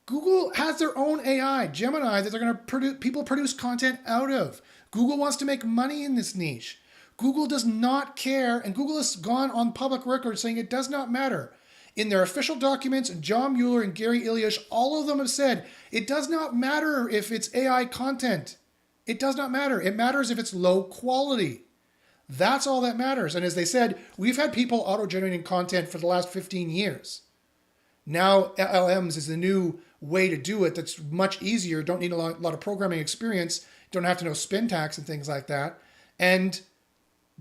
Google has their own AI, Gemini, that they're going to people produce content out of. Google wants to make money in this niche. Google does not care, and Google has gone on public record saying it does not matter. In their official documents, John Mueller and Gary Ilyash, all of them have said, it does not matter if it's AI content. It does not matter. It matters if it's low quality. That's all that matters. And as they said, we've had people auto-generating content for the last 15 years. Now LLMs is the new way to do it that's much easier. Don't need a lot of programming experience. Don't have to know syntax and things like that. And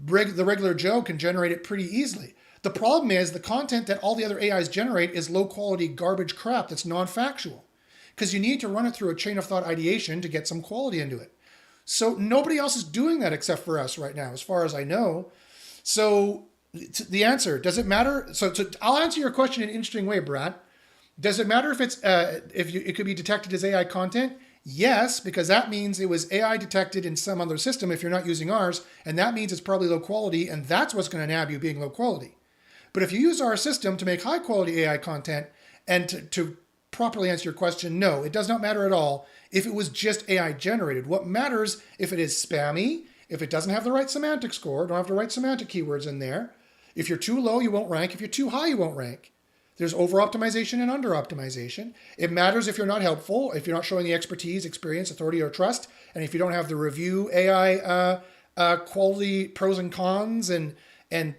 the regular Joe can generate it pretty easily. The problem is the content that all the other AIs generate is low quality garbage crap that's non-factual. Because you need to run it through a chain of thought ideation to get some quality into it. So nobody else is doing that except for us right now, as far as I know. So the answer, does it matter? So I'll answer your question in an interesting way, Brad. Does it matter if it could be detected as AI content? Yes, because that means it was AI detected in some other system if you're not using ours, and that means it's probably low quality, and that's what's going to nab you being low quality. But if you use our system to make high quality AI content, and to properly answer your question, no, it does not matter at all if it was just AI generated. What matters if it is spammy, if it doesn't have the right semantic score, don't have the right semantic keywords in there. If you're too low, you won't rank. If you're too high, you won't rank. There's over-optimization and under-optimization. It matters if you're not helpful, if you're not showing the expertise, experience, authority, or trust, and if you don't have the review AI quality pros and cons and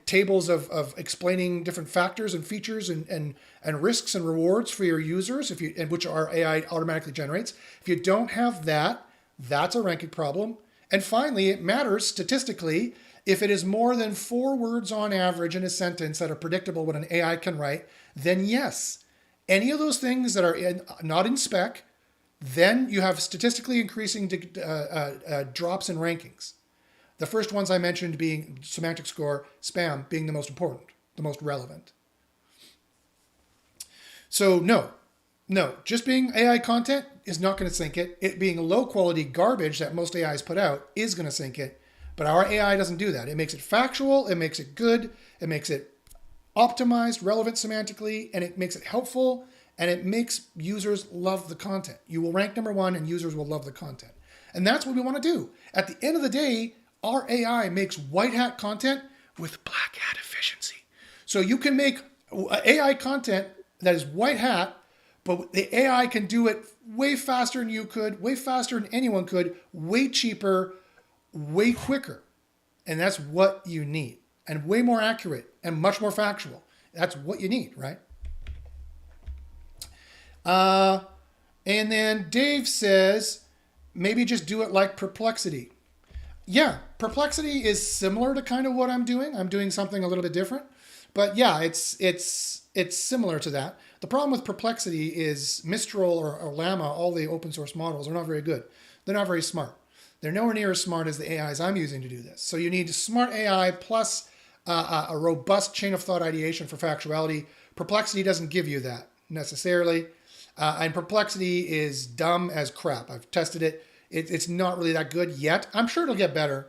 tables of explaining different factors and features and risks and rewards for your users, which our AI automatically generates. If you don't have that, that's a ranking problem. And finally, it matters statistically if it is more than 4 words on average in a sentence that are predictable what an AI can write, then yes. Any of those things that are not in spec, then you have statistically increasing drops in rankings. The first ones I mentioned being semantic score, spam being the most important, the most relevant. So no, just being AI content is not going to sink it. It being low quality garbage that most AIs put out is going to sink it. But our AI doesn't do that. It makes it factual, it makes it good, it makes it optimized, relevant semantically, and it makes it helpful, and it makes users love the content. You will rank number 1 and users will love the content. And that's what we want to do. At the end of the day, our AI makes white hat content with black hat efficiency. So you can make AI content that is white hat, but the AI can do it way faster than you could, way faster than anyone could, way cheaper, way quicker. And that's what you need. And way more accurate and much more factual. That's what you need, right? And then Dave says, maybe just do it like Perplexity. Yeah, Perplexity is similar to kind of what I'm doing. I'm doing something a little bit different. But yeah, it's similar to that. The problem with Perplexity is Mistral or Llama, all the open source models, are not very good. They're not very smart. They're nowhere near as smart as the AIs I'm using to do this. So you need smart AI plus a robust chain of thought ideation for factuality. Perplexity doesn't give you that necessarily. And Perplexity is dumb as crap. I've tested it. It's not really that good yet. I'm sure it'll get better,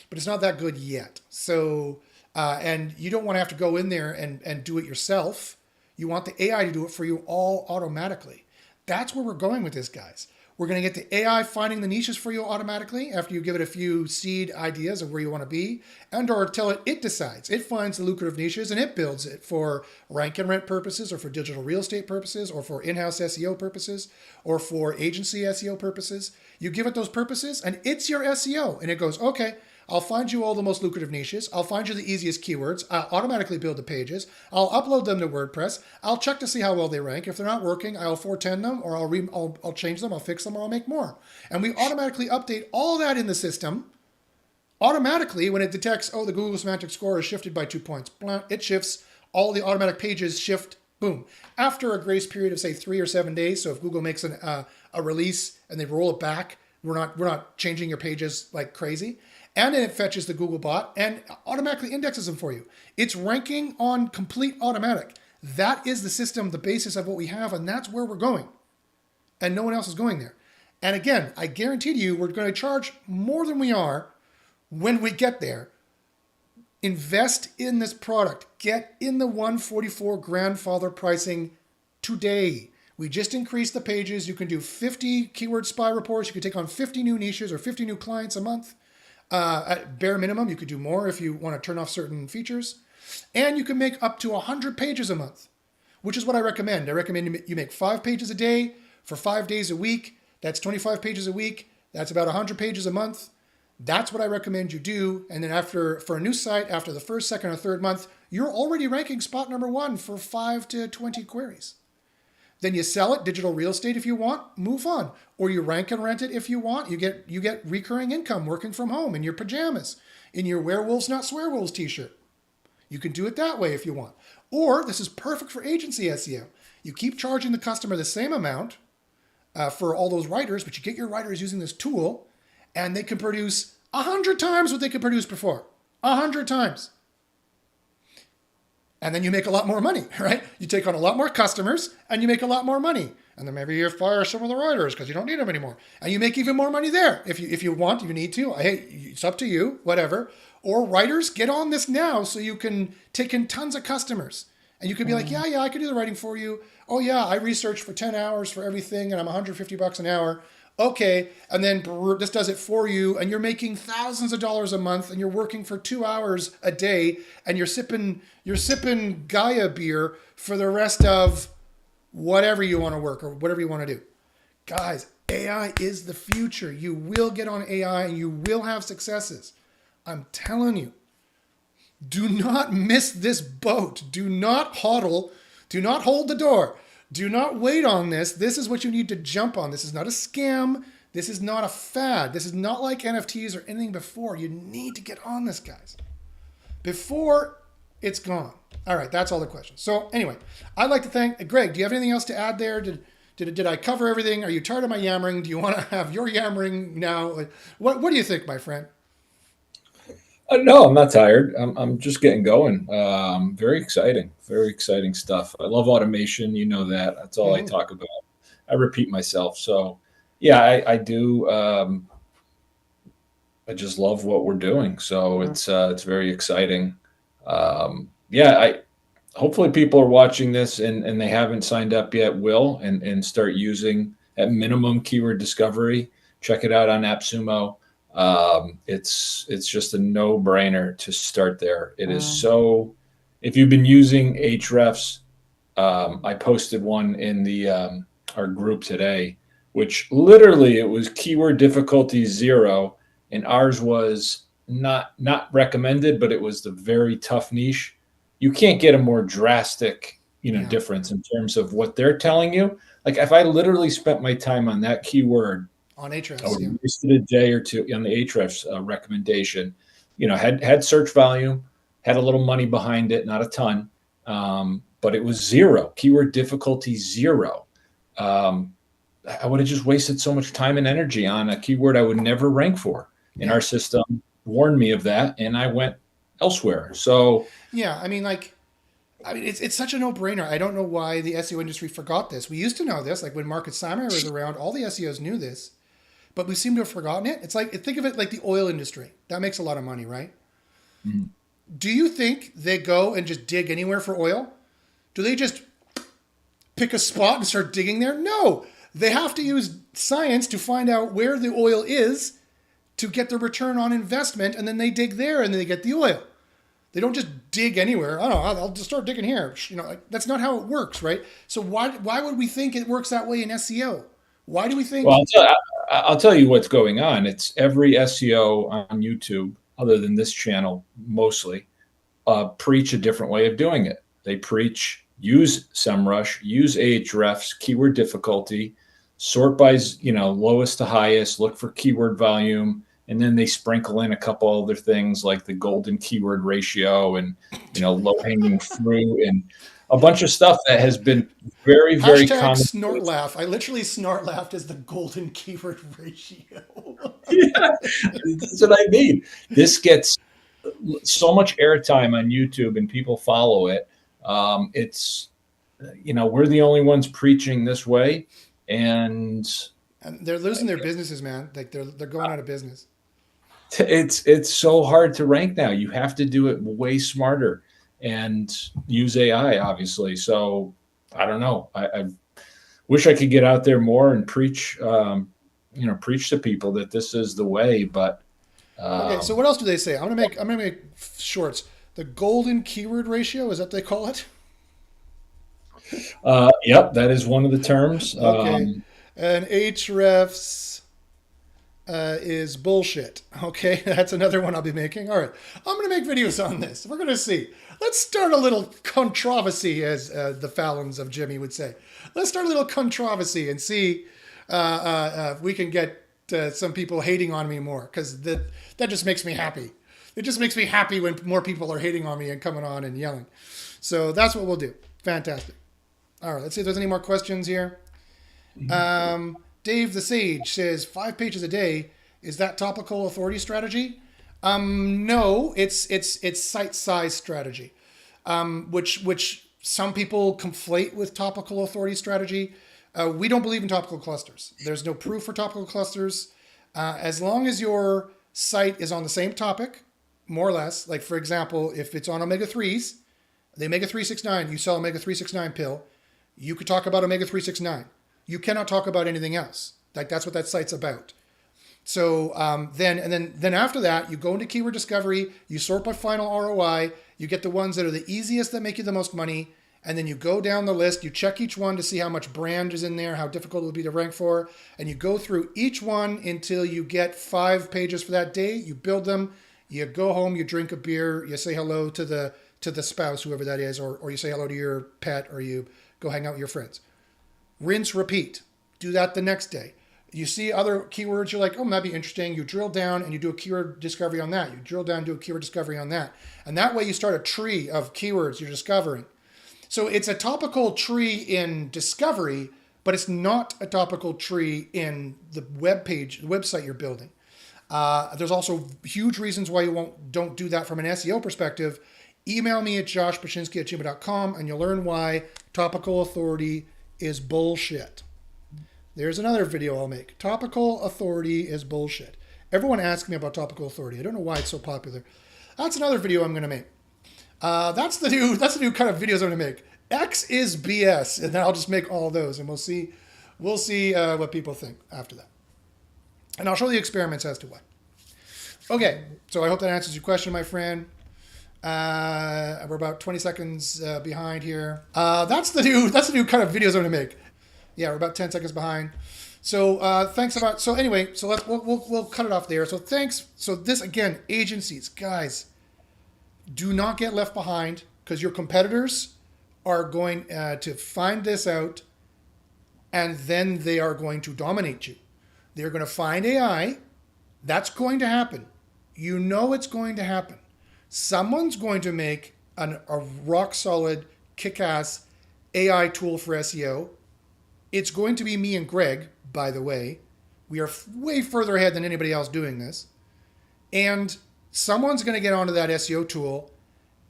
but it's not that good yet. So, and you don't want to have to go in there and do it yourself. You want the AI to do it for you all automatically. That's where we're going with this, guys. We're going to get the AI finding the niches for you automatically after you give it a few seed ideas of where you want to be, and or tell it decides. It finds the lucrative niches and it builds it for rank and rent purposes, or for digital real estate purposes, or for in-house SEO purposes, or for agency SEO purposes. You give it those purposes and it's your SEO. And it goes, okay, I'll find you all the most lucrative niches. I'll find you the easiest keywords. I'll automatically build the pages. I'll upload them to WordPress. I'll check to see how well they rank. If they're not working, I'll 410 them, or I'll change them, I'll fix them, or I'll make more. And we automatically update all that in the system. Automatically, when it detects, oh, the Google semantic score is shifted by 2 points, it shifts. All the automatic pages shift. Boom. After a grace period of say 3 or 7 days. So if Google makes a release and they roll it back, we're not changing your pages like crazy. And then it fetches the Google bot and automatically indexes them for you. It's ranking on complete automatic. That is the system, the basis of what we have, and that's where we're going. And no one else is going there. And again, I guarantee to you, we're going to charge more than we are when we get there. Invest in this product. Get in the 144 grandfather pricing today. We just increased the pages. You can do 50 keyword spy reports. You can take on 50 new niches or 50 new clients a month. At bare minimum, you could do more if you want to turn off certain features. And you can make up to 100 pages a month, which is what I recommend. I recommend you make 5 pages a day for 5 days a week. That's 25 pages a week. That's about 100 pages a month. That's what I recommend you do. And then for a new site, after the first, second, or third month, you're already ranking spot number 1 for 5 to 20 queries. Then you sell it, digital real estate if you want, move on. Or you rank and rent it if you want. You get recurring income working from home in your pajamas, in your werewolves not swearwolves t-shirt. You can do it that way if you want. Or this is perfect for agency SEO. You keep charging the customer the same amount for all those writers, but you get your writers using this tool and they can produce 100 times what they could produce before. 100 times. And then you make a lot more money, right? You take on a lot more customers and you make a lot more money. And then maybe you fire some of the writers because you don't need them anymore. And you make even more money there. If you want, you need to. Hey, it's up to you, whatever. Or writers, get on this now so you can take in tons of customers. And you can be like, yeah, I can do the writing for you. Oh yeah, I researched for 10 hours for everything and I'm $150 an hour. Okay, and then this does it for you, and you're making thousands of dollars a month, and you're working for 2 hours a day, and you're sipping Gaia beer for the rest of whatever you want to work or whatever you want to do. Guys, AI is the future. You will get on AI and you will have successes. I'm telling you. Do not miss this boat. Do not hodl. Do not hold the door. Do not wait on this. This is what you need to jump on. This is not a scam. This is not a fad. This is not like NFTs or anything before. You need to get on this, guys, before it's gone. All right, that's all the questions. So anyway, I'd like to thank Greg. Do you have anything else to add there? Did I cover everything? Are you tired of my yammering? Do you want to have your yammering now? What do you think, my friend? No, I'm not tired. I'm just getting going. Very exciting stuff. I love automation. You know that. That's all I talk about. I repeat myself. So, yeah, I do. I just love what we're doing. So it's very exciting. Hopefully people are watching this and they haven't signed up yet. Will and start using at minimum keyword discovery. Check it out on AppSumo. It's just a no-brainer to start there. It is so. If you've been using Ahrefs, I posted one in the our group today, which literally it was keyword difficulty 0, and ours was not recommended, but it was the very tough niche. You can't get a more drastic, difference in terms of what they're telling you. Like if I literally spent my time on that keyword. On Ahrefs, I would have wasted a day or two on the Ahrefs recommendation. Had search volume, had a little money behind it, not a ton, but it was 0, keyword difficulty 0. I would have just wasted so much time and energy on a keyword I would never rank for. And our system warned me of that, and I went elsewhere. So it's such a no-brainer. I don't know why the SEO industry forgot this. We used to know this, like when Marcus Simon was around, all the SEOs knew this. But we seem to have forgotten it. It's like, think of it like the oil industry. That makes a lot of money, right? Mm-hmm. Do you think they go and just dig anywhere for oil? Do they just pick a spot and start digging there? No. They have to use science to find out where the oil is to get the return on investment, and then they dig there and they get the oil. They don't just dig anywhere. I don't know. I'll just start digging here. That's not how it works, right? So why would we think it works that way in SEO? Why do we think? Well, I'll tell you what's going on. It's every SEO on YouTube, other than this channel, mostly preach a different way of doing it. They preach use SEMrush, use Ahrefs, keyword difficulty, sort by lowest to highest, look for keyword volume, and then they sprinkle in a couple other things like the golden keyword ratio and low hanging fruit and a bunch of stuff that has been very, very Hashtag common. snort laugh. I literally snort laughed as the golden keyword ratio. Yeah, that's what I mean. This gets so much airtime on YouTube and people follow it. It's, we're the only ones preaching this way, and they're losing their businesses, man. Like they're going out of business. It's so hard to rank now. You have to do it way smarter and use AI, obviously. So I don't know. I wish I could get out there more and preach, preach to people that this is the way. But okay, so what else do they say? I'm gonna make shorts. The golden keyword ratio, is that what they call it? Yep, that is one of the terms. Okay, and Ahrefs is bullshit. Okay, that's another one I'll be making. All right, I'm gonna make videos on this. We're gonna see. Let's start a little controversy, as the Fallons of Jimmy would say. Let's start a little controversy and see if we can get some people hating on me more, because that just makes me happy. It just makes me happy when more people are hating on me and coming on and yelling. So that's what we'll do. Fantastic. All right, let's see if there's any more questions here. Dave the Sage says 5 pages a day. Is that topical authority strategy? No, it's site size strategy, which some people conflate with topical authority strategy. We don't believe in topical clusters. There's no proof for topical clusters. As long as your site is on the same topic, more or less, like for example, if it's on omega-3s, the omega-369, you sell omega-369 pill, you could talk about omega-369. You cannot talk about anything else. Like that's what that site's about. So then after that, you go into keyword discovery, you sort by final ROI, you get the ones that are the easiest that make you the most money, and then you go down the list, you check each one to see how much brand is in there, how difficult it will be to rank for, and you go through each one until you get 5 pages for that day, you build them, you go home, you drink a beer, you say hello to the spouse, whoever that is, or you say hello to your pet, or you go hang out with your friends. Rinse, repeat. Do that the next day. You see other keywords, you're like, oh, that'd be interesting. You drill down and you do a keyword discovery on that. You drill down and do a keyword discovery on that. And that way you start a tree of keywords you're discovering. So it's a topical tree in discovery, but it's not a topical tree in the web page, the website you're building. There's also huge reasons why you don't do that from an SEO perspective. Email me at joshpashinsky@gmail.com and you'll learn why topical authority is bullshit. There's another video I'll make. Topical authority is bullshit. Everyone asks me about topical authority. I don't know why it's so popular. That's another video I'm going to make. That's the new kind of videos I'm going to make. X is BS, and then I'll just make all those, and we'll see what people think after that. And I'll show the experiments as to why. Okay, so I hope that answers your question, my friend. We're about 20 seconds behind here. That's the new kind of videos I'm going to make. Yeah, we're about 10 seconds behind. So thanks about. So anyway, so we'll cut it off there. So thanks. So this again, agencies, guys, do not get left behind, because your competitors are going to find this out, and then they are going to dominate you. They're going to find AI. That's going to happen. You know it's going to happen. Someone's going to make a rock solid, kick-ass AI tool for SEO. It's going to be me and Greg, by the way. We are way further ahead than anybody else doing this. And someone's going to get onto that SEO tool.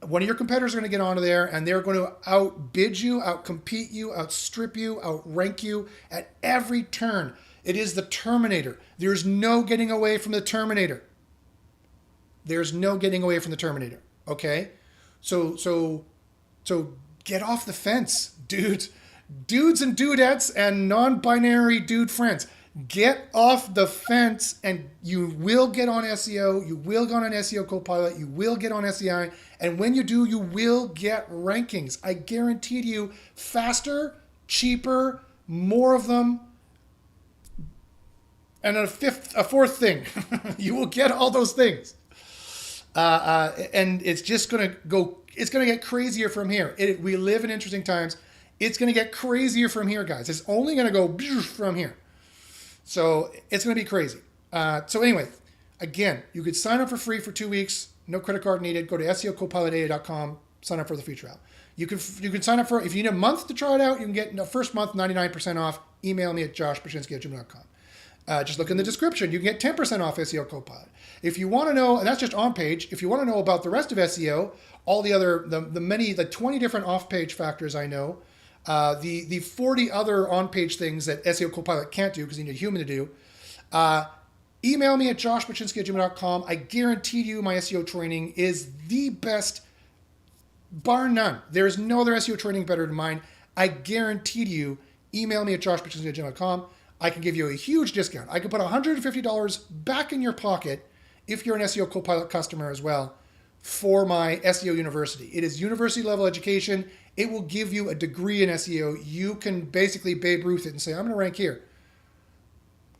One of your competitors are going to get onto there, and they're going to outbid you, outcompete you, outstrip you, outrank you at every turn. It is the Terminator. There's no getting away from the Terminator. There's no getting away from the Terminator. Okay? So get off the fence, dude. Dudes and dudettes and non-binary dude friends, get off the fence and you will get on SEO. You will get on SEO Copilot. You will get on SEI. And when you do, you will get rankings. I guarantee you, faster, cheaper, more of them. And a fourth thing, you will get all those things. And it's just going to go, it's going to get crazier from here. We live in interesting times. It's going to get crazier from here, guys. It's only going to go from here. So it's going to be crazy. So anyway, again, you could sign up for free for 2 weeks. No credit card needed. Go to SEOcopilot.com. Sign up for the free trial. You can sign up for, if you need a month to try it out, you can get the first month 99% off. Email me at joshpashinsky@gmail.com. Just look in the description. You can get 10% off SEO Copilot. If you want to know, and that's just on page, if you want to know about the rest of SEO, all the other, the 20 different off-page factors I know, the 40 other on-page things that SEO Copilot can't do because you need a human to do, email me at joshpashinsky@gmail.com. I guarantee you my SEO training is the best, bar none. There is no other SEO training better than mine. I guarantee you, email me at joshpashinsky@gmail.com. I can give you a huge discount. I can put $150 back in your pocket if you're an SEO Copilot customer as well for my SEO University. It is university level education. It will give you a degree in SEO. You can basically Babe Ruth it and say, I'm going to rank here.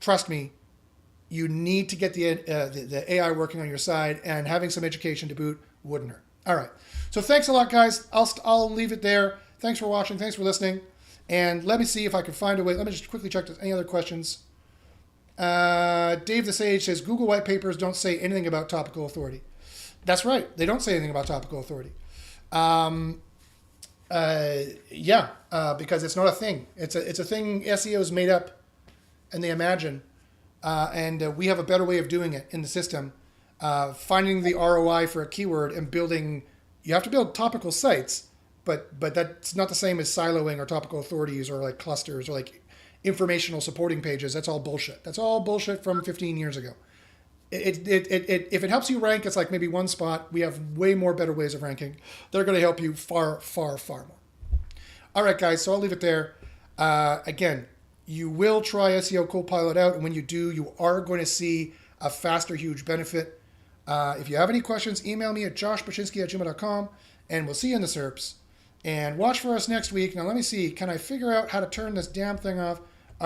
Trust me, you need to get the AI working on your side, and having some education to boot wouldn't hurt. All right. So thanks a lot, guys. I'll leave it there. Thanks for watching. Thanks for listening. And let me see if I can find a way. Let me just quickly check this. Any other questions? Dave the Sage says, Google white papers don't say anything about topical authority. That's right. They don't say anything about topical authority. Because it's not a thing. It's a thing SEOs made up and they imagine. And we have a better way of doing it in the system. Finding the ROI for a keyword and building, you have to build topical sites, but that's not the same as siloing or topical authorities or like clusters or like informational supporting pages. That's all bullshit. That's all bullshit from 15 years ago. If it helps you rank, it's like maybe one spot. We have way more better ways of ranking. They're going to help you far, far, far more. All right, guys. So I'll leave it there. Again, you will try SEO Copilot out, and when you do, you are going to see a faster, huge benefit. If you have any questions, email me at joshpashinsky@gmail.com, and we'll see you in the SERPs. And watch for us next week. Now, let me see. Can I figure out how to turn this damn thing off?